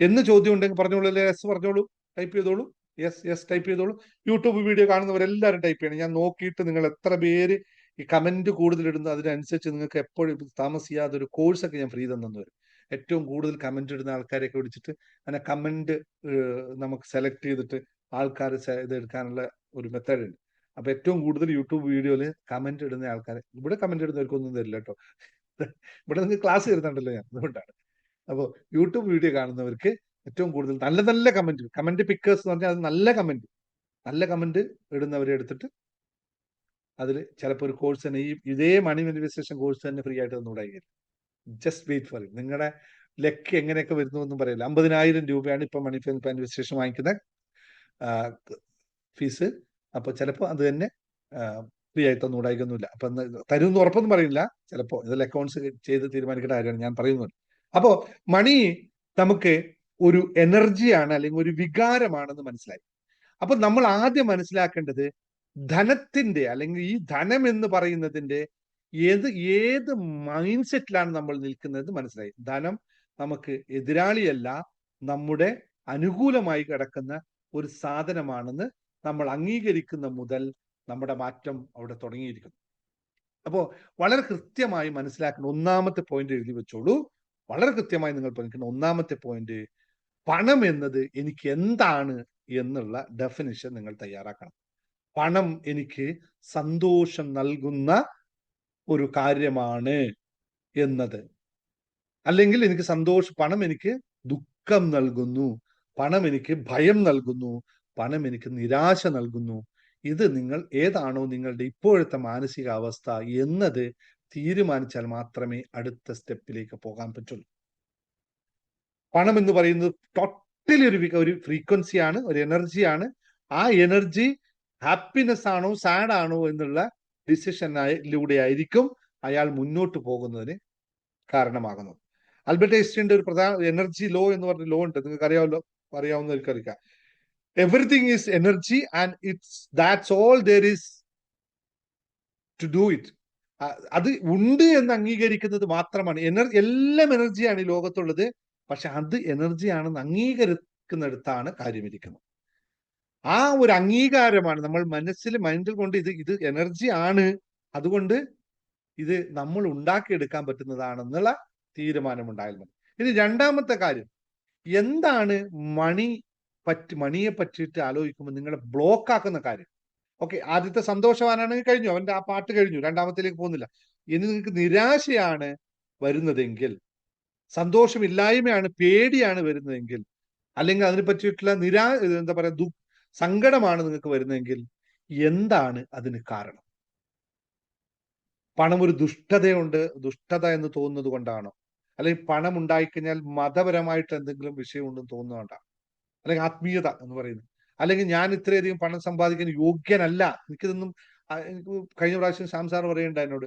എന്ന് ചോദ്യം ഉണ്ടെങ്കിൽ പറഞ്ഞോളൂ. അല്ലെ എസ് പറഞ്ഞോളൂ, ടൈപ്പ് ചെയ്തോളൂ. യെസ് ടൈപ്പ് ചെയ്തോളൂ. യൂട്യൂബ് വീഡിയോ കാണുന്നവരെല്ലാവരും ടൈപ്പ് ചെയ്യണം. ഞാൻ നോക്കിയിട്ട് നിങ്ങൾ എത്ര പേര് ഈ കമന്റ് കൂടുതൽ ഇടുന്നത് അതിനനുസരിച്ച് നിങ്ങൾക്ക് എപ്പോഴും താമസിയാതെ ഒരു കോഴ്സൊക്കെ ഞാൻ ഫ്രീ തന്നു വരും. ഏറ്റവും കൂടുതൽ കമന്റ് ഇടുന്ന ആൾക്കാരെയൊക്കെ വിളിച്ചിട്ട് അങ്ങനെ കമന്റ് നമുക്ക് സെലക്ട് ചെയ്തിട്ട് ആൾക്കാർ ഇത് എടുക്കാനുള്ള ഒരു മെത്തേഡ് ഉണ്ട്. അപ്പൊ ഏറ്റവും കൂടുതൽ യൂട്യൂബ് വീഡിയോയില് കമന്റ് ഇടുന്ന ആൾക്കാരെ, ഇവിടെ കമന്റ് ഇടുന്നവർക്കൊന്നും തരില്ല കേട്ടോ. ഇവിടെ നിങ്ങൾക്ക് ക്ലാസ് തരുന്നുണ്ടല്ലോ ഞാൻ, അതുകൊണ്ടാണ്. അപ്പോൾ യൂട്യൂബ് വീഡിയോ കാണുന്നവർക്ക് ഏറ്റവും കൂടുതൽ നല്ല നല്ല കമന്റ് പിക്കേഴ്സ് എന്ന് പറഞ്ഞാൽ അത് നല്ല കമന്റ് ഇടുന്നവരെ എടുത്തിട്ട് അതിൽ ചിലപ്പോൾ ഒരു കോഴ്സ് തന്നെ, ഇതേ മണി മാനിഫെസ്റ്റേഷൻ കോഴ്സ് തന്നെ ഫ്രീ ആയിട്ട് തന്നുകൂടായിരിക്കും. Just wait for it. നിങ്ങളുടെ ലക്ക് എങ്ങനെയൊക്കെ വരുന്നു എന്നും പറയില്ല. 50,000 രൂപയാണ് ഇപ്പൊ മണി മാനിഫെസ്റ്റേഷൻ വാങ്ങിക്കുന്ന ഫീസ്. അപ്പൊ ചിലപ്പോൾ അത് തന്നെ ഫ്രീ ആയി തന്നുകൂടായിക്കൊന്നുമില്ല. അപ്പൊ തരുമെന്ന് ഉറപ്പൊന്നും പറയില്ല. ചിലപ്പോൾ ഇതിൽ അക്കൗണ്ട്സ് ചെയ്ത് തീരുമാനിക്കേണ്ട കാര്യമാണ് ഞാൻ പറയുന്നത്. അപ്പോ മണി നമുക്ക് ഒരു എനർജിയാണ്, അല്ലെങ്കിൽ ഒരു വികാരമാണെന്ന് മനസ്സിലായി. അപ്പൊ നമ്മൾ ആദ്യം മനസ്സിലാക്കേണ്ടത് ധനത്തിന്റെ, അല്ലെങ്കിൽ ഈ ധനം എന്ന് പറയുന്നതിന്റെ ഏത് മൈൻഡ് സെറ്റിലാണ് നമ്മൾ നിൽക്കുന്നത് മനസ്സിലായി. ധനം നമുക്ക് എതിരാളിയല്ല, നമ്മുടെ അനുകൂലമായി കിടക്കുന്ന ഒരു സാധനമാണെന്ന് നമ്മൾ അംഗീകരിക്കുന്ന മുതൽ നമ്മുടെ മാറ്റം അവിടെ തുടങ്ങിയിരിക്കുന്നു. അപ്പോൾ വളരെ കൃത്യമായി മനസ്സിലാക്കുന്ന ഒന്നാമത്തെ പോയിന്റ് എഴുതി വെച്ചോളൂ. വളരെ കൃത്യമായി നിങ്ങൾ പഠിക്കുന്ന ഒന്നാമത്തെ പോയിന്റ്, പണം എന്നത് എനിക്ക് എന്താണ് എന്നുള്ള ഡെഫിനിഷൻ നിങ്ങൾ തയ്യാറാക്കണം. പണം എനിക്ക് സന്തോഷം നൽകുന്ന ഒരു കാര്യമാണ് എന്നത്, അല്ലെങ്കിൽ എനിക്ക് പണം എനിക്ക് ദുഃഖം നൽകുന്നു, പണം എനിക്ക് ഭയം നൽകുന്നു, പണം എനിക്ക് നിരാശ നൽകുന്നു. ഇത് നിങ്ങൾ ഏതാണോ നിങ്ങളുടെ ഇപ്പോഴത്തെ മാനസികാവസ്ഥ എന്നത് തീരുമാനിച്ചാൽ മാത്രമേ അടുത്ത സ്റ്റെപ്പിലേക്ക് പോകാൻ പറ്റുള്ളൂ. പണം എന്ന് പറയുന്നത് ടോട്ടലി ഒരു ഫ്രീക്വൻസിയാണ്, ഒരു എനർജിയാണ്. ആ എനർജി ഹാപ്പിനെസ് ആണോ സാഡ് ആണോ എന്നുള്ള ഡിസിഷനിലൂടെ ആയിരിക്കും അയാൾ മുന്നോട്ട് പോകുന്നതിന് കാരണമാകുന്നത്. ആൽബർട്ട് ഐൻസ്റ്റീന്റെ ഒരു പ്രധാന എനർജി ലോ എന്ന് പറഞ്ഞ ലോ ഉണ്ട്, നിങ്ങൾക്ക് അറിയാവുന്നവർക്ക് അറിയാം. Everything is energy and that's all there is to do it. അത് ഉണ്ട് എന്ന് അംഗീകരിക്കുന്നത് മാത്രമാണ്. എല്ലാം എനർജിയാണ് ഈ ലോകത്തുള്ളത്. പക്ഷെ അത് എനർജിയാണെന്ന് അംഗീകരിക്കുന്നിടത്താണ് കാര്യമിരിക്കുന്നത്. ആ ഒരു അംഗീകാരമാണ് നമ്മൾ മൈൻഡിൽ കൊണ്ട് ഇത് എനർജി ആണ്, അതുകൊണ്ട് ഇത് നമ്മൾ ഉണ്ടാക്കിയെടുക്കാൻ പറ്റുന്നതാണെന്നുള്ള തീരുമാനമുണ്ടായാൽ മതി. ഇനി രണ്ടാമത്തെ കാര്യം, എന്താണ് മണിയെ പറ്റിയിട്ട് ആലോചിക്കുമ്പോൾ നിങ്ങളെ ബ്ലോക്ക് ആക്കുന്ന കാര്യം. ഓക്കെ, ആദ്യത്തെ സന്തോഷവാനാണെങ്കിൽ കഴിഞ്ഞു, അവന്റെ ആ പാട്ട് കഴിഞ്ഞു, രണ്ടാമത്തേലേക്ക് പോകുന്നില്ല. ഇനി നിങ്ങൾക്ക് നിരാശയാണ് വരുന്നതെങ്കിൽ, സന്തോഷമില്ലായ്മയാണ്, പേടിയാണ് വരുന്നതെങ്കിൽ, അല്ലെങ്കിൽ അതിനെ പറ്റിയിട്ടുള്ള സങ്കടമാണ് നിങ്ങൾക്ക് വരുന്നതെങ്കിൽ എന്താണ് അതിന് കാരണം? പണം ഒരു ദുഷ്ടത എന്ന് തോന്നുന്നത് കൊണ്ടാണോ? അല്ലെങ്കിൽ പണം ഉണ്ടായിക്കഴിഞ്ഞാൽ മതപരമായിട്ട് എന്തെങ്കിലും വിഷയം ഉണ്ടെന്ന് തോന്നുന്നതുകൊണ്ടാണ്? അല്ലെങ്കിൽ ആത്മീയത എന്ന് പറയുന്നത്, അല്ലെങ്കിൽ ഞാൻ ഇത്രയധികം പണം സമ്പാദിക്കാൻ യോഗ്യനല്ല, എനിക്കിതൊന്നും എനിക്ക് കഴിഞ്ഞ പ്രാവശ്യം ശ്യാം സാർ പറയണ്ട എന്നോട്,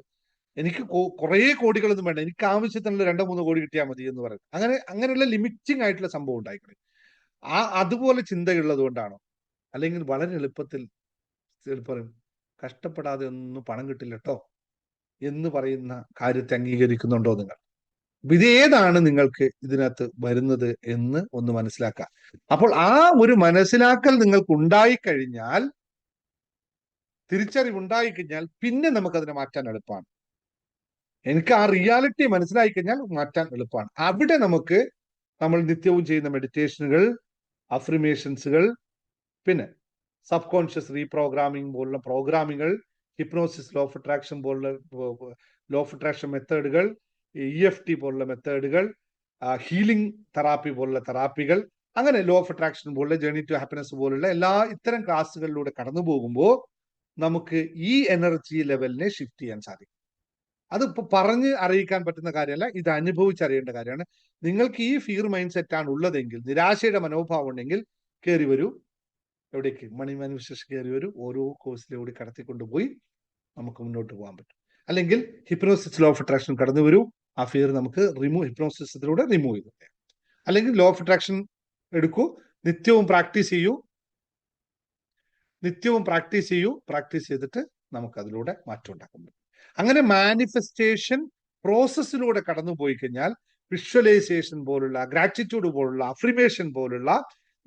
എനിക്ക് കുറേ കോടികളൊന്നും വേണ്ട, എനിക്ക് ആവശ്യത്തിനുള്ള 2-3 കോടി കിട്ടിയാൽ മതി എന്ന് പറയും. അങ്ങനെയുള്ള ലിമിറ്റിംഗ് ആയിട്ടുള്ള സംഭവം ഉണ്ടായിക്കളെ. അതുപോലെ ചിന്തയുള്ളത് കൊണ്ടാണോ? അല്ലെങ്കിൽ വളരെ എളുപ്പത്തിൽ പറയും കഷ്ടപ്പെടാതെ ഒന്നും പണം കിട്ടില്ല കേട്ടോ എന്ന് പറയുന്ന കാര്യത്തെ അംഗീകരിക്കുന്നുണ്ടോ നിങ്ങൾ? ഇതേതാണ് നിങ്ങൾക്ക് ഇതിനകത്ത് വരുന്നത് എന്ന് ഒന്ന് മനസ്സിലാക്കുക. അപ്പോൾ ആ ഒരു മനസ്സിലാക്കൽ നിങ്ങൾക്ക് ഉണ്ടായിക്കഴിഞ്ഞാൽ, തിരിച്ചറിവുണ്ടായിക്കഴിഞ്ഞാൽ, പിന്നെ നമുക്കതിനെ മാറ്റാൻ എളുപ്പമാണ്. എനിക്ക് ആ റിയാലിറ്റി മനസ്സിലായി കഴിഞ്ഞാൽ മാറ്റാൻ എളുപ്പമാണ്. അവിടെ നമുക്ക് നമ്മൾ നിത്യവും ചെയ്യുന്ന മെഡിറ്റേഷനുകൾ, അഫ്രിമേഷൻസുകൾ, പിന്നെ സബ് കോൺഷ്യസ് റീപ്രോഗ്രാമിംഗ് പോലുള്ള പ്രോഗ്രാമിങ്ങൾ, ഹിപ്നോസിസ്, ലോ ഓഫ് അട്രാക്ഷൻ പോലുള്ള ലോ ഓഫ് അട്രാക്ഷൻ മെത്തേഡുകൾ, EFT പോലുള്ള മെത്തേഡുകൾ, ഹീലിംഗ് തെറാപ്പി പോലുള്ള തെറാപ്പികൾ, അങ്ങനെ ലോ ഓഫ് അട്രാക്ഷൻ പോലുള്ള ജേർണി ടു ഹാപ്പിനെസ് പോലുള്ള ഇത്തരം ക്ലാസ്സുകളിലൂടെ കടന്നു പോകുമ്പോൾ നമുക്ക് ഈ എനർജി ലെവലിനെ ഷിഫ്റ്റ് ചെയ്യാൻ സാധിക്കും. അതിപ്പോൾ പറഞ്ഞ് അറിയിക്കാൻ പറ്റുന്ന കാര്യമല്ല, ഇത് അനുഭവിച്ചറിയേണ്ട കാര്യമാണ്. നിങ്ങൾക്ക് ഈ ഫിയർ മൈൻഡ് സെറ്റാണ് ഉള്ളതെങ്കിൽ, നിരാശയുടെ മനോഭാവം ഉണ്ടെങ്കിൽ കയറി വരൂ. എവിടേക്ക്? മണി മാനിഫെസ്റ്റേഷൻ കയറി വരൂ. ഓരോ കോഴ്സിലൂടെ കടത്തിക്കൊണ്ടുപോയി നമുക്ക് മുന്നോട്ട് പോകാൻ പറ്റും. അല്ലെങ്കിൽ ഹിപ്നോസിസ്, ലോ ഓഫ് അട്രാക്ഷൻ കടന്നു വരൂ. ആ ഫിയർ നമുക്ക് ഹിപ്നോസിസിലൂടെ റിമൂവ് ചെയ്തു. അല്ലെങ്കിൽ ലോ ഓഫ് അട്രാക്ഷൻ എടുക്കൂ, നിത്യവും പ്രാക്ടീസ് ചെയ്യൂ. പ്രാക്ടീസ് ചെയ്തിട്ട് നമുക്ക് അതിലൂടെ മാറ്റം ഉണ്ടാക്കാൻ പറ്റും. അങ്ങനെ മാനിഫെസ്റ്റേഷൻ പ്രോസസ്സിലൂടെ കടന്നു പോയി കഴിഞ്ഞാൽ വിഷ്വലൈസേഷൻ പോലുള്ള, ഗ്രാറ്റിറ്റ്യൂഡ് പോലുള്ള, അഫ്രിമേഷൻ പോലുള്ള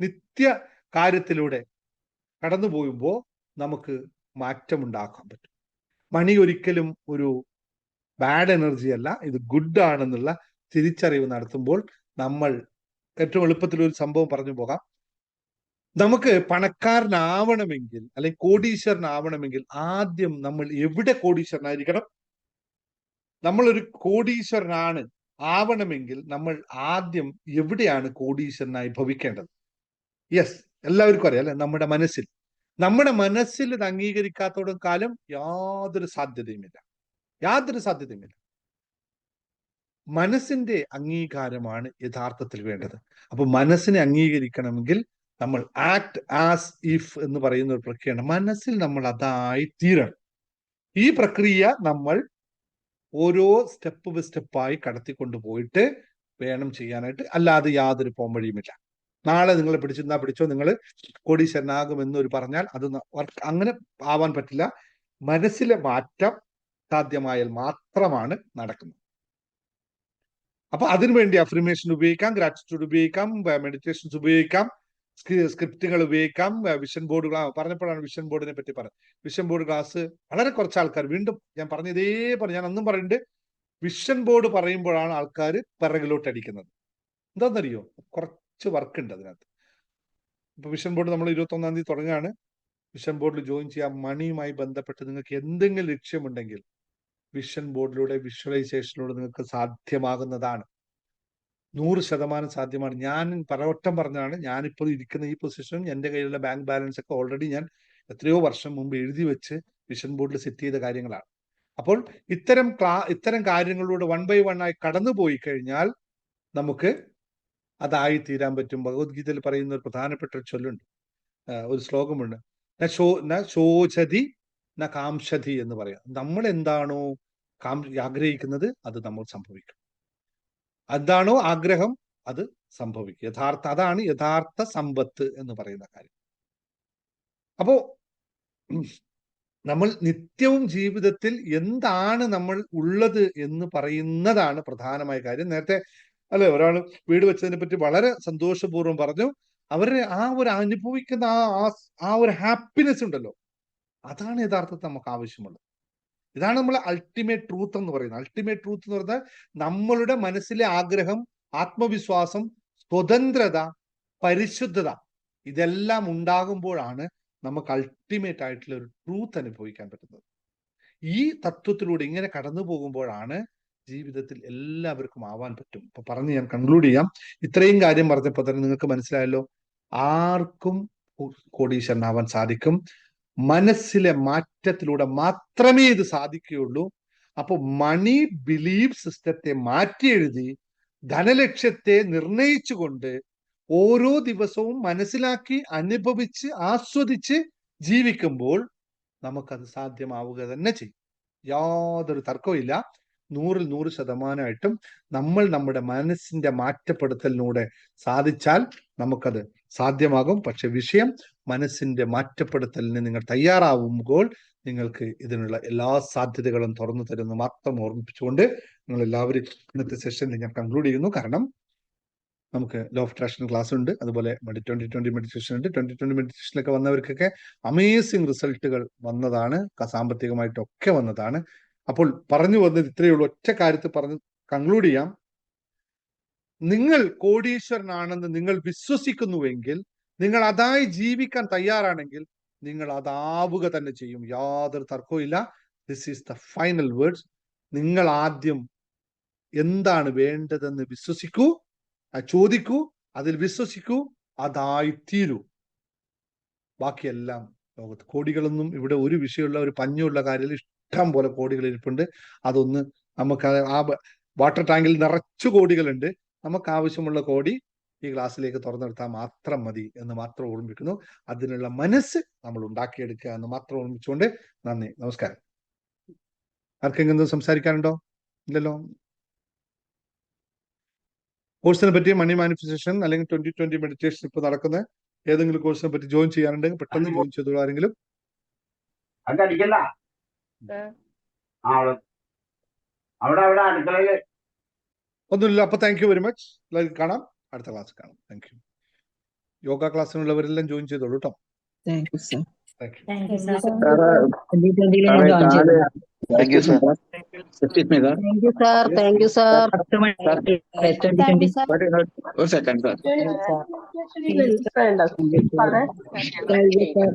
നിത്യ കാര്യത്തിലൂടെ കടന്നു പോകുമ്പോൾ നമുക്ക് മാറ്റം ഉണ്ടാക്കാൻ പറ്റും. മണി ഒരിക്കലും ഒരു ബാഡ് എനർജി അല്ല, ഇത് ഗുഡ് ആണെന്നുള്ള തിരിച്ചറിവ് നടത്തുമ്പോൾ നമ്മൾ ഏറ്റവും എളുപ്പത്തിൽ ഒരു സംഭവം പറഞ്ഞു പോകാം. നമുക്ക് പണക്കാരനാവണമെങ്കിൽ അല്ലെങ്കിൽ കോടീശ്വരനാവണമെങ്കിൽ ആദ്യം നമ്മൾ എവിടെ കോടീശ്വരനായിരിക്കണം? നമ്മളൊരു കോടീശ്വരനാണ് ആവണമെങ്കിൽ നമ്മൾ ആദ്യം എവിടെയാണ് കോടീശ്വരനായി ഭവിക്കേണ്ടത്? യെസ്, എല്ലാവർക്കും അറിയാം അല്ലെ? നമ്മുടെ മനസ്സിൽ ഇത് അംഗീകരിക്കാത്തോടും കാലം യാതൊരു സാധ്യതയുമില്ല. മനസ്സിന്റെ അംഗീകാരമാണ് യഥാർത്ഥത്തിൽ വേണ്ടത്. അപ്പൊ മനസ്സിനെ അംഗീകരിക്കണമെങ്കിൽ നമ്മൾ ആക്ട് ആസ് ഇഫ് എന്ന് പറയുന്ന ഒരു പ്രക്രിയയാണ്. മനസ്സിൽ നമ്മൾ അതായി തീരണം. ഈ പ്രക്രിയ നമ്മൾ ഓരോ സ്റ്റെപ്പ് ബൈ സ്റ്റെപ്പായി കടത്തിക്കൊണ്ട് പോയിട്ട് വേണം ചെയ്യാനായിട്ട്. അല്ലാതെ യാതൊരു പോംവഴിയുമില്ല. നാളെ നിങ്ങളെ പിടിച്ചോ, നിങ്ങൾ കോടീശ്വരനാകുമെന്നൊരു പറഞ്ഞാൽ അത് അങ്ങനെ ആവാൻ പറ്റില്ല. മനസ്സിലെ മാറ്റം സാധ്യമായാൽ മാത്രമാണ് നടക്കുന്നത്. അപ്പൊ അതിനുവേണ്ടി അഫ്രിമേഷൻ ഉപയോഗിക്കാം, ഗ്രാറ്റിറ്റ്യൂഡ് ഉപയോഗിക്കാം, മെഡിറ്റേഷൻസ് ഉപയോഗിക്കാം, സ്ക്രിപ്റ്റുകൾ ഉപയോഗിക്കാം, വിഷൻ ബോർഡ് പറഞ്ഞപ്പോഴാണ് വിഷൻ ബോർഡിനെ പറ്റി പറഞ്ഞത്. വിഷൻ ബോർഡ് ക്ലാസ് വളരെ കുറച്ച് ആൾക്കാർ, വീണ്ടും ഞാൻ പറഞ്ഞ ഇതേപോലെ ഞാൻ അന്നും പറയുന്നുണ്ട്, വിഷൻ ബോർഡ് പറയുമ്പോഴാണ് ആൾക്കാർ പിറകിലോട്ട് അടിക്കുന്നത്. എന്താണെന്നറിയോ? കുറച്ച് വർക്ക് ഉണ്ട് അതിനകത്ത്. ഇപ്പൊ വിഷൻ ബോർഡ് നമ്മൾ 21-ാം തീയതി തുടങ്ങുകയാണ്. വിഷൻ ബോർഡിൽ ജോയിൻ ചെയ്യാം. മണിയുമായി ബന്ധപ്പെട്ട് നിങ്ങൾക്ക് എന്തെങ്കിലും ലക്ഷ്യമുണ്ടെങ്കിൽ വിഷൻ ബോർഡിലൂടെ, വിഷ്വലൈസേഷനിലൂടെ നിങ്ങൾക്ക് സാധ്യമാകുന്നതാണ്. 100% സാധ്യമാണ്. ഞാൻ പലവട്ടം പറഞ്ഞതാണ്, ഞാനിപ്പോൾ ഇരിക്കുന്ന ഈ പൊസിഷനും എൻ്റെ കയ്യിലുള്ള ബാങ്ക് ബാലൻസ് ഒക്കെ ഓൾറെഡി ഞാൻ എത്രയോ വർഷം മുമ്പ് എഴുതി വെച്ച് വിഷൻ ബോർഡിൽ സെറ്റ് ചെയ്ത കാര്യങ്ങളാണ്. അപ്പോൾ ഇത്തരം കാര്യങ്ങളിലൂടെ 1 by 1 ആയി കടന്നു പോയി കഴിഞ്ഞാൽ നമുക്ക് അതായി തീരാൻ പറ്റും. ഭഗവത്ഗീതയിൽ പറയുന്ന ഒരു പ്രധാനപ്പെട്ട ഒരു ചൊല്ലുണ്ട്, ഒരു ശ്ലോകമുണ്ട്, ന ശോചതി ന കാംക്ഷതി എന്ന് പറയാം. നമ്മൾ എന്താണോ ആഗ്രഹിക്കുന്നത് അത് നമ്മൾ സംഭവിക്കും. എന്താണോ ആഗ്രഹം അത് സംഭവിക്കും. അതാണ് യഥാർത്ഥ സമ്പത്ത് എന്ന് പറയുന്ന കാര്യം. അപ്പോ നമ്മൾ നിത്യവും ജീവിതത്തിൽ എന്താണ് നമ്മൾ ഉള്ളത് എന്ന് പറയുന്നതാണ് പ്രധാനമായ കാര്യം. നേരത്തെ അല്ലെ ഒരാൾ വീട് വെച്ചതിനെ പറ്റി വളരെ സന്തോഷപൂർവ്വം പറഞ്ഞു. അവരെ ആ ഒരു അനുഭവിക്കുന്ന ആ ഒരു ഹാപ്പിനെസ് ഉണ്ടല്ലോ, അതാണ് യഥാർത്ഥത്തിൽ നമുക്ക് ആവശ്യമുള്ളത്. ഇതാണ് നമ്മൾ അൾട്ടിമേറ്റ് ട്രൂത്ത് എന്ന് പറയുന്നത്. അൾട്ടിമേറ്റ് ട്രൂത്ത് എന്ന് പറഞ്ഞാൽ നമ്മളുടെ മനസ്സിലെ ആഗ്രഹം, ആത്മവിശ്വാസം, സ്വതന്ത്രത, പരിശുദ്ധത, ഇതെല്ലാം ഉണ്ടാകുമ്പോഴാണ് നമുക്ക് അൾട്ടിമേറ്റ് ആയിട്ടുള്ള ഒരു ട്രൂത്ത് അനുഭവിക്കാൻ പറ്റുന്നത്. ഈ തത്വത്തിലൂടെ ഇങ്ങനെ കടന്നു പോകുമ്പോഴാണ് ജീവിതത്തിൽ എല്ലാവർക്കും ആവാൻ പറ്റും. ഇപ്പൊ പറഞ്ഞ് ഞാൻ കൺക്ലൂഡ് ചെയ്യാം. ഇത്രയും കാര്യം പറഞ്ഞപ്പോൾ തന്നെ നിങ്ങൾക്ക് മനസ്സിലായല്ലോ, ആർക്കും കോടീശ്വരനാവാൻ സാധിക്കും. മനസ്സിലെ മാറ്റത്തിലൂടെ മാത്രമേ ഇത് സാധിക്കുകയുള്ളൂ. അപ്പൊ മണി ബിലീഫ് സിസ്റ്റത്തെ മാറ്റി എഴുതി ധനലക്ഷ്യത്തെ നിർണയിച്ചുകൊണ്ട് ഓരോ ദിവസവും മനസ്സിലാക്കി അനുഭവിച്ച് ആസ്വദിച്ച് ജീവിക്കുമ്പോൾ നമുക്കത് സാധ്യമാവുക തന്നെ ചെയ്യും. യാതൊരു തർക്കവും 100% നമ്മൾ നമ്മുടെ മനസ്സിന്റെ മാറ്റപ്പെടുത്തലിലൂടെ സാധിച്ചാൽ നമുക്കത് സാധ്യമാകും. പക്ഷെ വിഷയം മനസ്സിന്റെ മാറ്റപ്പെടുത്തലിന് നിങ്ങൾ തയ്യാറാവുമ്പോൾ നിങ്ങൾക്ക് ഇതിനുള്ള എല്ലാ സാധ്യതകളും തുറന്നു തരുമെന്ന് മാത്രം ഓർമ്മിപ്പിച്ചുകൊണ്ട് നിങ്ങൾ എല്ലാവരും ഇന്നത്തെ സെഷനിൽ ഞാൻ കൺക്ലൂഡ് ചെയ്യുന്നു. കാരണം നമുക്ക് ലോ ഓഫ് അട്രാക്ഷൻ ക്ലാസ് ഉണ്ട്, അതുപോലെ 2020 മെഡിറ്റേഷൻ ഉണ്ട്. 2020 മെഡിറ്റേഷനിലൊക്കെ വന്നവർക്കൊക്കെ അമേസിങ് റിസൾട്ടുകൾ വന്നതാണ്, സാമ്പത്തികമായിട്ടൊക്കെ വന്നതാണ്. അപ്പോൾ പറഞ്ഞു വന്നത് ഇത്രയേ ഉള്ളൂ. ഒറ്റ കാര്യത്തിൽ പറഞ്ഞ് കൺക്ലൂഡ് ചെയ്യാം. നിങ്ങൾ കോടീശ്വരനാണെന്ന് നിങ്ങൾ വിശ്വസിക്കുന്നുവെങ്കിൽ, നിങ്ങൾ അതായി ജീവിക്കാൻ തയ്യാറാണെങ്കിൽ നിങ്ങൾ അതാവുക തന്നെ ചെയ്യും. യാതൊരു തർക്കവും. This is the final words. നിങ്ങൾ ആദ്യം എന്താണ് വേണ്ടതെന്ന് വിശ്വസിക്കൂ, ചോദിക്കൂ, അതിൽ വിശ്വസിക്കൂ, അതായിത്തീരൂ. ബാക്കിയെല്ലാം ലോകത്ത് കോടികളൊന്നും ഇവിടെ ഒരു വിഷയമുള്ള ഒരു പഞ്ഞുള്ള കാര്യത്തിൽ ഇഷ്ടം പോലെ കോടികൾ ഇരിപ്പുണ്ട്. അതൊന്ന് നമുക്ക് ആ വാട്ടർ ടാങ്കിൽ നിറച്ചു കോടികളുണ്ട്. നമുക്ക് ആവശ്യമുള്ള കോടി ഈ ഗ്ലാസ്സിലേക്ക് തുറന്നെടുത്താൽ മാത്രം മതി എന്ന് മാത്രം ഓർമ്മിപ്പിക്കുന്നു. അതിനുള്ള മനസ്സ് നമ്മൾ ഉണ്ടാക്കിയെടുക്കുക എന്ന് മാത്രം ഓർമ്മിച്ചുകൊണ്ട് നന്ദി, നമസ്കാരം. ആർക്കെങ്കിലും സംസാരിക്കാനുണ്ടോ? ഇല്ലല്ലോ. കോഴ്സിനെ പറ്റി മണി മാനിഫെസ്റ്റേഷൻ അല്ലെങ്കിൽ 2020 മെഡിറ്റേഷൻ ഇപ്പൊ നടക്കുന്ന ഏതെങ്കിലും കോഴ്സിനെ പറ്റി ജോയിൻ ചെയ്യാനുണ്ടെങ്കിൽ പെട്ടെന്ന് ജോയിൻ ചെയ്തോളൂ. ആരെങ്കിലും ഒന്നുമില്ല. അപ്പൊ താങ്ക് യു വെരി മച്ച്. എല്ലാവർക്കും കാണാം, അടുത്ത ക്ലാസ് കാണാം. Thank you. യോഗ ക്ലാസ്സിനുള്ളവരെല്ലാം ജോയിൻ ചെയ്തോളൂ കേട്ടോ. Thank you sir. Thank you. Thank you sir. 2020 ഞാൻ ജോയിൻ ചെയ്തു. Thank you, sir. Excuse me, sir. Thank you, sir. Thank you, sir. 2020. One second, sir. Thank you, sir.